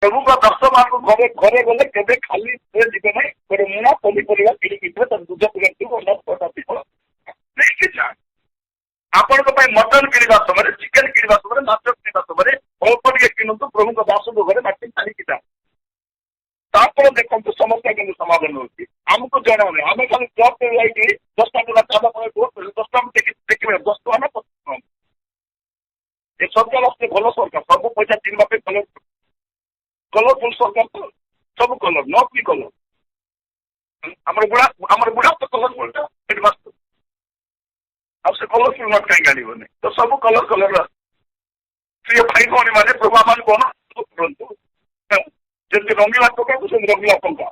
ପ୍ରଭୁଙ୍କ ଦଶ ମାସ ଘରେ ଘରେ ଗଲେ କେବେ ଖାଲି ଯିବେ ନାହିଁ, ଗୋଟେ ମୁଣା ପନିପରିବା କିଣିକି ଯିବେ, ତାର ଦୁଧ ଥିବ ନେଇକି ଯା। ଆପଣଙ୍କ ପାଇଁ ମଟନ କିଣିବା ସମୟରେ, ଚିକେନ କିଣିବା ସମୟରେ, ମାଛ କିଣିବା ସମୟରେ ଅଳ୍ପ ଟିକେ କିଣନ୍ତୁ, ପ୍ରଭୁଙ୍କ ଦାସଙ୍କ ଘରେ ମାଟି ଛାଡ଼ିକି ଯା। ତାପରେ ଦେଖନ୍ତୁ ସମସ୍ୟା କିନ୍ତୁ ସମାଧାନ ହଉଛି। ଆମକୁ ଜଣାଉନି, ଆମେ ଖାଲି ଜବ୍ ଯାଇକି 10 ଟଙ୍କା ଚାନ୍ଦା ପରେ 10 ଟଙ୍କା ଦେଖିବେ 10 ଟଙ୍କା ନା 25 ଟଙ୍କା। ଏ ସରକାର ଆସିଲେ ଭଲ ସରକାର, ସବୁ ପଇସା କିଣିବା ପାଇଁ କଲରଫୁଲ ସରକାର ତ, ସବୁ କଲର ନକଲି କଲର। ଆମର ବୁଢା ତ କଲରଫୁଲଟା ସେଠି ବାସ୍ତୁ, ଆଉ ସେ କଲରଫୁଲ ନଟ କାହିଁକି ଆଣିବନି? ତ ସବୁ କଲର ପ୍ରିୟ ଭାଇ ଭଉଣୀ ମାନେ ପ୍ରଭୁ ଆମମାନଙ୍କୁ ଅନୁଭବ କରନ୍ତୁ, ଯେମିତି ରଙ୍ଗିଲା ଟଙ୍କାକୁ ସେମିତି ରଙ୍ଗିଲା ଟଙ୍କା।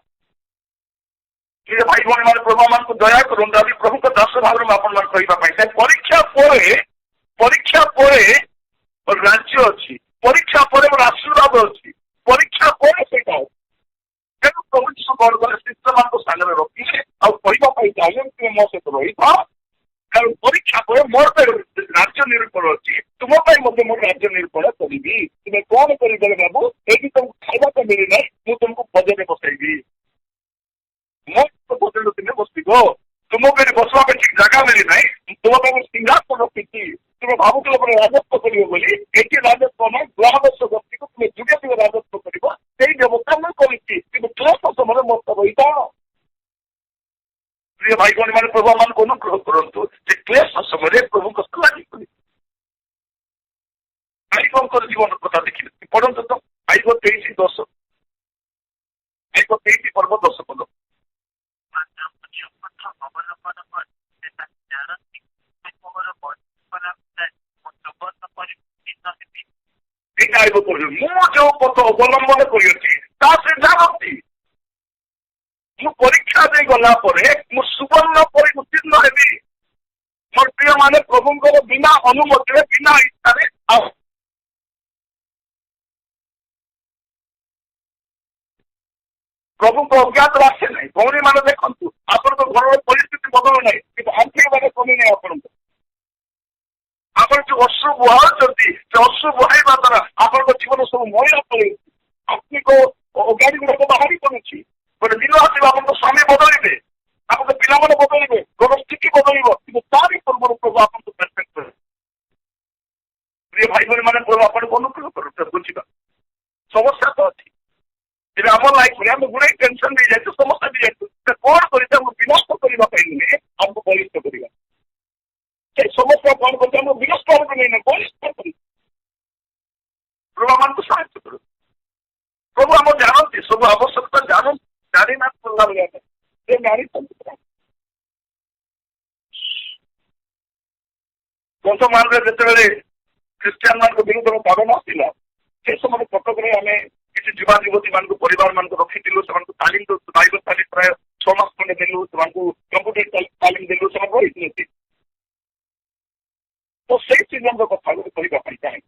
ପ୍ରିୟ ଭାଇ ଭଉଣୀ ମାନେ ପ୍ରଭୁ ଆମମାନଙ୍କୁ ଦୟା କରନ୍ତୁ। ଆଜି ପ୍ରଭୁଙ୍କ ଦାସ ଭାବରେ ମୁଁ ଆପଣମାନଙ୍କୁ କହିବା ପାଇଁ ଚାହେଁ, ପରୀକ୍ଷା ପରେ ରାଜ୍ୟ ଅଛି, ପରୀକ୍ଷା ପରେ ମୋର ଆଶୀର୍ବାଦ ଅଛି, ପରୀକ୍ଷା ପରେ ସେଇଟା ଅଛି। ତେଣୁ ପ୍ରଭୁ ଯୀଶୁ କଣ କଲେ? ଶିଷ୍ୟମାନଙ୍କୁ ସାଙ୍ଗରେ ରଖିଲେ ଆଉ କହିବା ପାଇଁ ଚାହିଁଲେ ତୁମେ ମୋ ସହିତ ରହିଥାଅ, କାରଣ ପରୀକ୍ଷା ପରେ ମୋର ପାଇଁ ରାଜ୍ୟ ନିରୂପଣ ଅଛି, ତୁମ ପାଇଁ ମଧ୍ୟ ମୋର ରାଜ୍ୟ ନିରୂପଣ କରିବି। ତୁମେ କଣ କରିଦେଲେ ବାବୁ? ଏଇଠି ତମକୁ ଖାଇବାକୁ ମିଳିନାହିଁ, ମୁଁ ତୁମକୁ ଭୋଜନରେ ବସେଇବି। ମୋ ଭୋଜନ ତୁମେ ବସିବ, ତୁମକୁ ଏଠି ବସିବା ପାଇଁ ଠିକ ଜାଗା ମିଳିନାହିଁ, ତୁମ ପାଇଁ ସିଂହାସନ ରଖିଛି। ତୁମେ ଭାବୁଥିଲ ପରେ ରାଜତ୍ୱ କରିବ ବୋଲି, ଏଠି ରାଜତ୍ୱ ନାହିଁ, ଦ୍ୱାଦଶ ବ୍ୟକ୍ତିକୁ ତୁମେ ଯୁଗେ ଯୁଗେ ରାଜତ୍ୱ କରିବ, ସେଇ ବ୍ୟବସ୍ଥା ମୁଁ କରିଛି। କିନ୍ତୁ କ୍ଲେଶ ସମୟରେ ମୋର ରହିଥାଅ। ପ୍ରିୟ ଭାଇ ଭଉଣୀ ମାନେ ପ୍ରଭୁ ମାନଙ୍କୁ ଅନୁଗ୍ରହ କରନ୍ତୁ ଯେ କ୍ଲେଶ ସମୟରେ ପ୍ରଭୁଙ୍କ ଲାଗି ଆଇବଙ୍କର ଜୀବନ କଥା ଦେଖିଲେ ପଢନ୍ତୁ ତ। ଆଇବ 23:10, ଆଇବ 23 ପର୍ବ 10 ପଦ। ଏଇଟା ଆଇବ କହିଲେ ମୁଁ ଯୋଉ ପଥ ଅବଲମ୍ବନ କରିଅଛି ତା ସେ ଜାଣନ୍ତି। ମୁଁ ପରୀକ୍ଷା ଦେଇ ଗଲା ପରେ ମୁଁ ସୁବର୍ଣ୍ଣ ପରି ଉତ୍ତୀର୍ଣ୍ଣ ହେବି। ମୋର ପ୍ରିୟ ମାନେ ପ୍ରଭୁଙ୍କର ବିନା ଅନୁମତିରେ, ବିନା ଇଚ୍ଛାରେ ଆଉ ପ୍ରଭୁଙ୍କ ଅଜ୍ଞାତରେ ଆସେ ନାହିଁ। ଭଉଣୀ ମାନେ ଦେଖନ୍ତୁ, ଆପଣଙ୍କ ଘରର ପରିସ୍ଥିତି ବଦଳୁ ନାହିଁ, କିନ୍ତୁ ଆର୍ଥିକ ଭାବେ କମି ନାହିଁ। ଆପଣ ଯୋଉ ଅଶ୍ରୁ ବୁହାଉଛନ୍ତି, ସେ ଅଶ୍ରୁ ବୁହାଇବା ଦ୍ୱାରା ଆପଣଙ୍କ ଜୀବନ ସବୁ ମହିଳା ପଳେଇଛି, ଆର୍ଥିକ ଅଜ୍ଞାନୀ ଗୁଡାକ ବାହାରି ପଡୁଛି। ଗୋଟେ ଦିନ ଆସିବ ଆପଣଙ୍କ ସ୍ୱାମୀ ବଦଳିବେ, ଆପଣଙ୍କ ପିଲାମାନେ ବଦଳିବେ, ଘର ସ୍ଥିତି ବଦଳିବ, କିନ୍ତୁ ତାରି ପୂର୍ବରୁ ପ୍ରଭୁ ଆପଣଙ୍କୁ ପରଫେକ୍ଟ କରିବେ। ପ୍ରିୟ ଭାଇ ଭଉଣୀ ମାନେ ପ୍ରଭୁ ଆପଣଙ୍କୁ ଅନୁକୂଳ କରୁଛ ବୁଝିବା। ସମସ୍ୟା ତ ଅଛି, ତେବେ ଆମ ଲାଇଫରେ ଆମେ ଗୁଡାଏ ଟେନସନ ନେଇଯାଇଛୁ, ସମସ୍ୟା ନେଇଯାଇଛୁ। କଣ କରିছে? ଆମକୁ ବିନଷ୍ଟ କରିବା ପାଇଁ ନୁହେଁ, ଆମକୁ ବଳିଷ୍ଠ କରିବା। ସେଇ ସମସ୍ୟା କଣ କରୁছে? ଆମକୁ ବିନଷ୍ଟ ଆମକୁ ନେଇନି, ବଳିଷ୍ଠ କରି ପ୍ରଭୁ ମାନଙ୍କୁ ସାହାଯ୍ୟ କରୁ। ପ୍ରଭୁ ଆମ ଜାଣନ୍ତି, ସବୁ ଆବଶ୍ୟକତା ଜାଣନ୍ତି, ଜାଣିନାହାନ୍ତି କଲା ଭଳିଆ ସେ ଜାଣିଛନ୍ତି। ବର୍ତ୍ତମାନରେ ଯେତେବେଳେ ଖ୍ରୀଷ୍ଟିଆନ ମାନଙ୍କ ବିରୁଦ୍ଧରେ ପାଳନ ଆସିଲା, ସେ ସମୟରେ କଟକରେ ଆମେ କିଛି ଯୁବା ଯୁବତୀ ମାନଙ୍କୁ ପରିବାର ମାନଙ୍କୁ ରଖିଥିଲୁ। ସେମାନଙ୍କୁ ତାଲିମ ଦେଉ, ବାଇବଲ ତାଲିମ ପ୍ରାୟ 6 ମାସ ଖଣ୍ଡେ ଦେଲୁ, ସେମାନଙ୍କୁ କମ୍ପ୍ୟୁଟର ତାଲିମ ଦେଲୁ, ସେମାନେ ରହିଥିଲେ। ତ ସେଇ ସିଜନର କଥା ଗୋଟେ କହିବା ପାଇଁ ଚାହେଁ।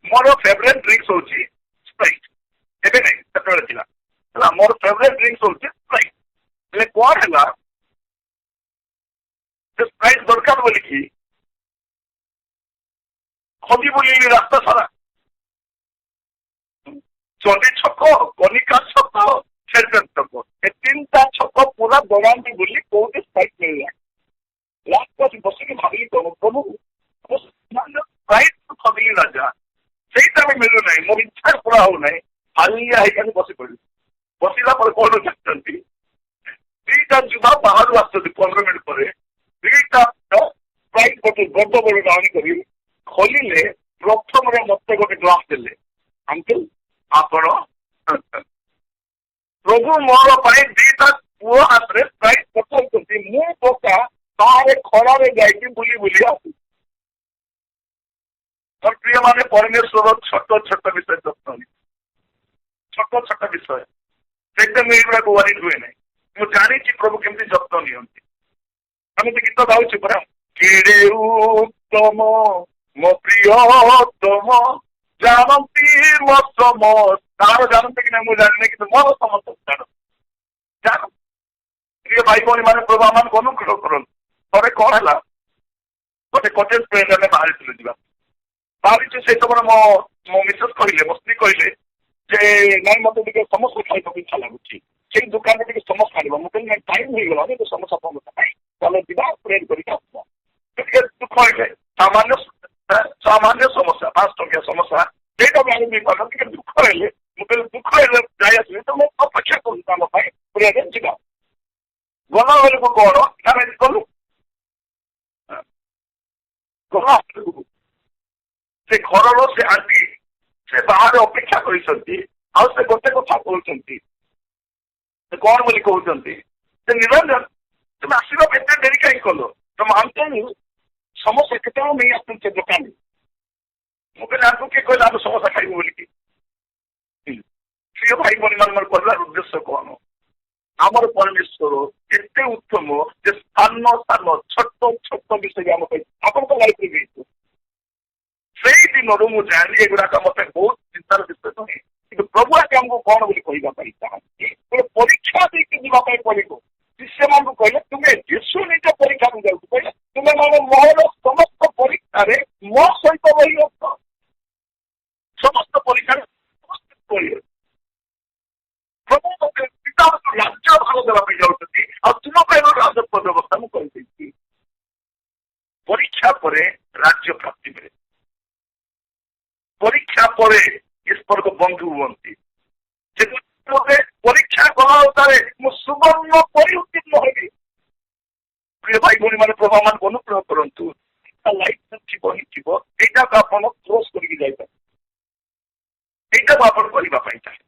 ମୋର ଫେଭରେଟ ଡ୍ରିଙ୍କ୍ସ ହଉଛି ସ୍ପ୍ରାଇଟ୍। ଏବେ ନାହିଁ, ସେତେବେଳେ ଥିଲା ହେଲା। ମୋର ଫେଭରେଟ ଡ୍ରିଙ୍କ୍ସ ହଉଛି ସ୍ପ୍ରାଇଟ୍। ହେଲେ କଣ ହେଲା, ସେ ସ୍ପ୍ରାଇଟ୍ ଦରକାର ବୋଲିକି ଖୋଜି ବୁଲିଲି ରାସ୍ତା ସାରା। ଚଣ୍ଡୀ ଛକ, କନିକା ଛକ, ଛେଲଚର ଛକ, ଏ 3ଟା ଛକ ପୁରା ଦୌଡାନ୍ତି ବୋଲି କୋଉଠି ସ୍ପ୍ରାଇଟ୍ ମିଳିଲା। ଲାଷ୍ଟ ବସିକି ଭାବିଲି କଣ, ପ୍ରଭୁ ସ୍ପ୍ରାଇଟ୍ ଖୋଜିଲି ରାଜା, ସେଇଟା ବି ମିଳୁନାହିଁ, ମୋର ଇଚ୍ଛା ପୁରା ହଉନାହିଁ। ହାଲିଆ ହେଇକି ବସି ପଡିଲି। ବସିଲା ପରେ କଣ ଜାଣିଛନ୍ତି, 2ଟା ଯୁବା ବାହାରୁ ଆସୁଛନ୍ତି 15 ମିନିଟ୍ ପରେ। 2ଟା ସ୍ପ୍ରାଇଟ୍ ଗୋଟେ ବଡ ବଡ ଆଣିକରି ଖୋଲିଲେ, ପ୍ରଥମରେ ମତେ ଗୋଟେ ଗ୍ଲାସ ଦେଲେ। ଅଙ୍କଲ ଆପଣ ପ୍ରଭୁ ମୋର ପାଇଁ 2ଟା ପୁଅ ହାତରେ ସ୍ପ୍ରାଇଟ୍ ପଠାଉଛନ୍ତି, ମୁଁ ପକା ତାରେ ଖରାରେ ଯାଇକି ବୁଲି ବୁଲି ଆସୁ। ମୋର ପ୍ରିୟ ମାନେ ପରମେଶ୍ୱର ଛୋଟ ଛୋଟ ବିଷୟ ଯତ୍ନ ନିଏ, ଛୋଟ ଛୋଟ ବିଷୟ ସେଇଟା ଏଇଗୁଡାକୁ ୱାରିଡ୍ ହୁଏ ନାହିଁ। ମୁଁ ଜାଣିଛି ପ୍ରଭୁ କେମିତି ଯତ୍ନ ନିଅନ୍ତି। ଆମେ ତ ଗୀତ ଗାଉଛୁ ପରା, କେଡ଼େ ଉତ୍ତମ ମୋ ପ୍ରିୟତମ ଜାଣନ୍ତି ମୋ ତାର ଜାଣନ୍ତି କି ନା ମୁଁ ଜାଣିନି, କିନ୍ତୁ ମୋର ସମସ୍ତ ଜାଣ। ପ୍ରିୟ ଭାଇ ଭଉଣୀ ମାନେ ପ୍ରଭୁ ଆମମାନଙ୍କୁ ଅନୁଗ୍ରହ କରନ୍ତୁ। ଥରେ କଣ ହେଲା, ଗୋଟେ କଟେଜ ପ୍ଲେନ୍ ଆମେ ବାହାରିଥିଲୁ ଯିବା। ବାହାରିଛୁ, ସେଇ ସମୟରେ ମୋ ମିସେସ୍ କହିଲେ, ମୋ ସ୍ତ୍ରୀ କହିଲେ ଯେ ନାଇଁ ମତେ ଟିକେ ସମସ୍ତେ ଖାଇବାକୁ ଇଚ୍ଛା ଲାଗୁଛି, ସେଇ ଦୋକାନରେ ଟିକେ ସମସ୍ତେ ଆଣିବ। ମୁଁ କହିଲି ନାଇଁ ଟାଇମ ହେଇଗଲାଣି ସମସ୍ତ ସମସ୍ୟା ପାଇଁ, ତାହେଲେ ଯିବା ପ୍ରେୟାର କରିକି ଆସିବା। ଟିକେ ଦୁଃଖ ହେଲେ ସାମାନ୍ୟ ସାମାନ୍ୟ ସମସ୍ୟା 5 ଟଙ୍କିଆ ସମସ୍ୟା ସେଇଟା ବି ଆଣି ପାର, ଟିକେ ଦୁଃଖ ହେଲେ ମୁଁ କହିଲି ଦୁଃଖ ହେଲେ ଯାଇ ଆସିଲି ତ ମୁଁ ଅପେକ୍ଷା କରୁଛି ଆମ ପାଇଁ ପ୍ରେୟାରରେ ଯିବା। ଗଲା ବେଳକୁ କଣ ଆମେ ଗଲୁ ଗଲା ସେ ଘରର ସେ ଆଣ୍ଟି ସେ ବାହାରେ ଅପେକ୍ଷା କରିଛନ୍ତି। ଆଉ ସେ ଗୋଟେ କଥା କହୁଛନ୍ତି, ସେ କଣ ବୋଲି କହୁଛନ୍ତି, ସେ ନିରଞ୍ଜନ ତୁମେ ଆସିବା ଏତେ ଡେରି କାହିଁ କଲ, ତମ ଆଣ୍ଟି ସମସ୍ତେ କେତେବେଳେ ନେଇ ଆସୁଛନ୍ତି ସେ ଦୋକାନରେ। ମୁଁ କହିଲି ଆଙ୍କୁ କିଏ କହିଲେ ଆମେ ସମସ୍ତେ ଖାଇବୁ ବୋଲିକି। ପ୍ରିୟ ଭାଇ ଭଉଣୀ ମାନଙ୍କର କହିବାର ଉଦ୍ଦେଶ୍ୟ କଣ, ଆମର ପରମେଶ୍ୱର ଏତେ ଉତ୍ତମ ଯେ ସ୍ଥାନ ସ୍ଥାନ ଛୋଟ ଛୋଟ ବିଷୟ ଆମ ପାଇଁ ଆପଣଙ୍କ ଲାଇଫରେ ଦେଇଛୁ। ସେଇ ଦିନରୁ ମୁଁ ଜାଣିଲି ଏଗୁଡାକ ମତେ ବହୁତ ଚିନ୍ତାର ବିଷୟ ନୁହେଁ, କିନ୍ତୁ ପ୍ରଭୁ ଆଜି ଆମକୁ କଣ ବୋଲି କହିବା ପାଇଁ ଚାହାନ୍ତି, ଗୋଟେ ପରୀକ୍ଷା ଦେଇକି ଯିବା ପାଇଁ ପଡିବ। ଶିଷ୍ୟମାନଙ୍କୁ କହିଲେ ତୁମେ ଯୀଶୁ ନିଜ ପରୀକ୍ଷାକୁ ଯାଉଛୁ, କହିଲେ ତୁମେ ମାନେ ମୋର ସମସ୍ତ ପରୀକ୍ଷାରେ ମୋ ସହିତ ରହିଅଛ, ସମସ୍ତ ପରୀକ୍ଷାରେ ରହିଅଛ। ପ୍ରଭୁ ମତେ ପିତାଙ୍କୁ ରାଜ୍ୟ ଭାଗ ଦେବା ପାଇଁ ଯାଉଛନ୍ତି, ଆଉ ତୁମ ପାଇଁ ରାଜତ୍ୱ ବ୍ୟବସ୍ଥା ମୁଁ କରିଦେଇଛି। ପରୀକ୍ଷା ପରେ ରାଜ୍ୟ ପ୍ରାପ୍ତି ମିଳେ, ପରୀକ୍ଷା ପରେ ଈଶ୍ୱରଙ୍କ ବନ୍ଧୁ ହୁଅନ୍ତି। ପରୀକ୍ଷା କଲା ଅନୁସାରେ ମୁଁ ସୁବର୍ଣ୍ଣ ପରି ଉତ୍ତୀର୍ଣ୍ଣ ହେବି। ପ୍ରିୟ ଭାଇ ଭଉଣୀ ମାନେ ପ୍ରଭୁ ମାନଙ୍କୁ ଅନୁଗ୍ରହ କରନ୍ତୁ, ଲାଇଫ ଥିବ ହିଁ ଥିବ, ଏଇଟାକୁ ଆପଣ କ୍ଲୋଜ କରିକି ଯାଇପାରିବେ, ଏଇଟାକୁ ଆପଣ କରିବା ପାଇଁ ଚାହେଁ।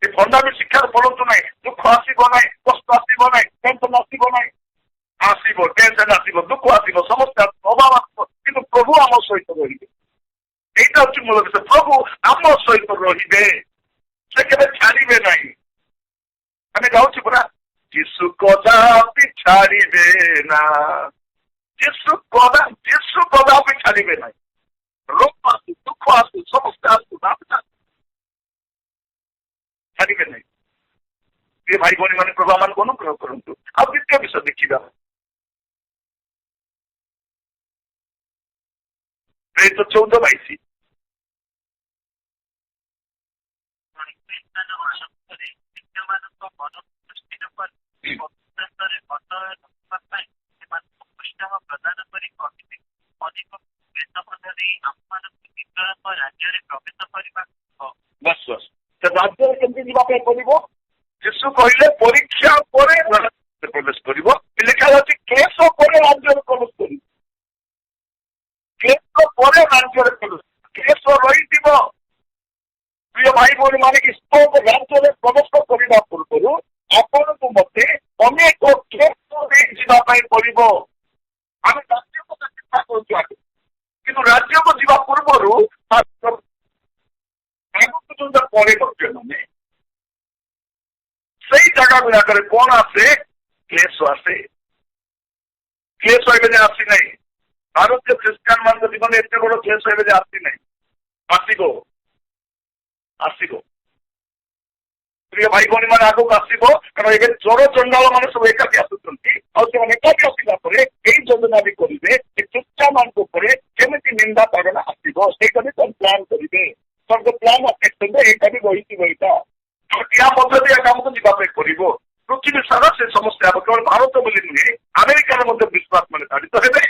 ଏ ଭଣ୍ଡାମୀ ଶିକ୍ଷାର ପଢନ୍ତୁ ନାହିଁ, ଦୁଃଖ ଆସିବ ନାହିଁ, କଷ୍ଟ ଆସିବ ନାହିଁ, ଟେନସନ ଆସିବ ନାହିଁ। ଆସିବ ଟେନସନ ଆସିବ, ଦୁଃଖ ଆସିବ, ସମସ୍ୟା ଅଭାବ ଆସିବ, କିନ୍ତୁ ପ୍ରଭୁ ଆମ ସହିତ ରହିବେ। এইটা হচ্ছে মূল বিষয়, প্রভু আমার সহিত রহিবে, সে কেবে ছাড়িবে নাই। আমি গাউছি পুরা যিশু কদাপি ছাড়িবে না, যিশু কদাপি ছাড়িবে নাই। রোগ আসু, দুঃখ আসু, সমস্যা আসু, ছাড়িবে নাই। প্রিয় ভাই ভଉଣୀ ମାନେ ପ୍ରଭୁ ଆମମାନଙ୍କୁ ଅନୁଗ୍ରହ କରନ୍ତୁ। ଆଉ ଦ୍ୱିତୀୟ ବିଷୟ ଦେଖିବା, ପ୍ରେରିତ 14:22। ବାସ୍ ବାସ୍, ସେ ରାଜ୍ୟରେ କେମିତି ଯିବା ପାଇଁ ପଡିବ? ଯୀଶୁ କହିଲେ ପରୀକ୍ଷା ପରେ ପ୍ରବେଶ କରିବ। ଲେଖା ଯାଉଛି କ୍ଲେଶ ପରେ ରାଜ୍ୟରେ ପ୍ରବେଶ କରିବ। କ୍ଲେଶ ପରେ ରାଜ୍ୟରେ ପ୍ରବେଶ, କ୍ଲେଶ ରହିଥିବ। ପ୍ରିୟ ଭାଇ ଭଉଣୀ ମାନେ ଈଶ୍ୱରଙ୍କ ରାଜ୍ୟରେ ପ୍ରବେଶ କରିବା ପୂର୍ବରୁ ଆପଣଙ୍କୁ ମତେ ଅନେକ କ୍ଲେଶ ଯିବା ପାଇଁ ପଡିବ। ଆମେ ରାଜ୍ୟ କଥା ଚିନ୍ତା କରୁଛୁ ଆଗେ, କିନ୍ତୁ ରାଜ୍ୟକୁ ଯିବା ପୂର୍ବରୁ ଆଗକୁ ଯୋଉଟା ପଡେ କରୁଛେ ମାନେ ସେଇ ଜାଗା ଗୁଡାକରେ କଣ ଆସେ? କ୍ଲେଶ ଆସେ। କ୍ଲେଶ ଏବେ ଯେ ଆସିନାହିଁ, ଭାରତୀୟ ଖ୍ରୀଷ୍ଟିଆନ ମାନଙ୍କ ଜୀବନରେ ଏତେ ବଡ କ୍ଲେଶ ଏବେ ଯେ ଆସିନାହିଁ, ଆସିବ ଆସିବ। ପ୍ରିୟ ଭାଇ ଭଉଣୀ ମାନେ ଆଗକୁ ଆସିବ, କାରଣ ଏବେ ଚୋର ଚଣ୍ଡାଳ ମାନେ ସବୁ ଏକାଠି ଆସୁଛନ୍ତି, ଆଉ ସେମାନେ ଏକାଠି ଆସିଲା ପରେ ଏଇ ଯୋଜନା ବି କରିବେ ଯେ ଖ୍ରୀଷ୍ଟିଆନ ମାନଙ୍କ ଉପରେ କେମିତି ନିନ୍ଦା ତାଡ଼ନା ଆସିବ, ସେଇଟା ବି ସେମାନେ ପ୍ଲାନ୍ କରିବେ। ତାଙ୍କ ପ୍ଲାନ୍ ଆସେକ୍ସନରେ ଏଇଟା ବି ରହିଥିବ। ଏଇଟା ୟା ମଧ୍ୟ ବି କାମକୁ ଯିବା ପାଇଁ ପଡିବ। ପୃଥିବୀ ସାରା ସେ ସମସ୍ୟା ହେବ, କେବଳ ଭାରତ ବୋଲି ନୁହେଁ, ଆମେରିକାରେ ମଧ୍ୟ ବିଶ୍ୱାସ ମାନେ ତାଡ଼ିତ ହେବେ,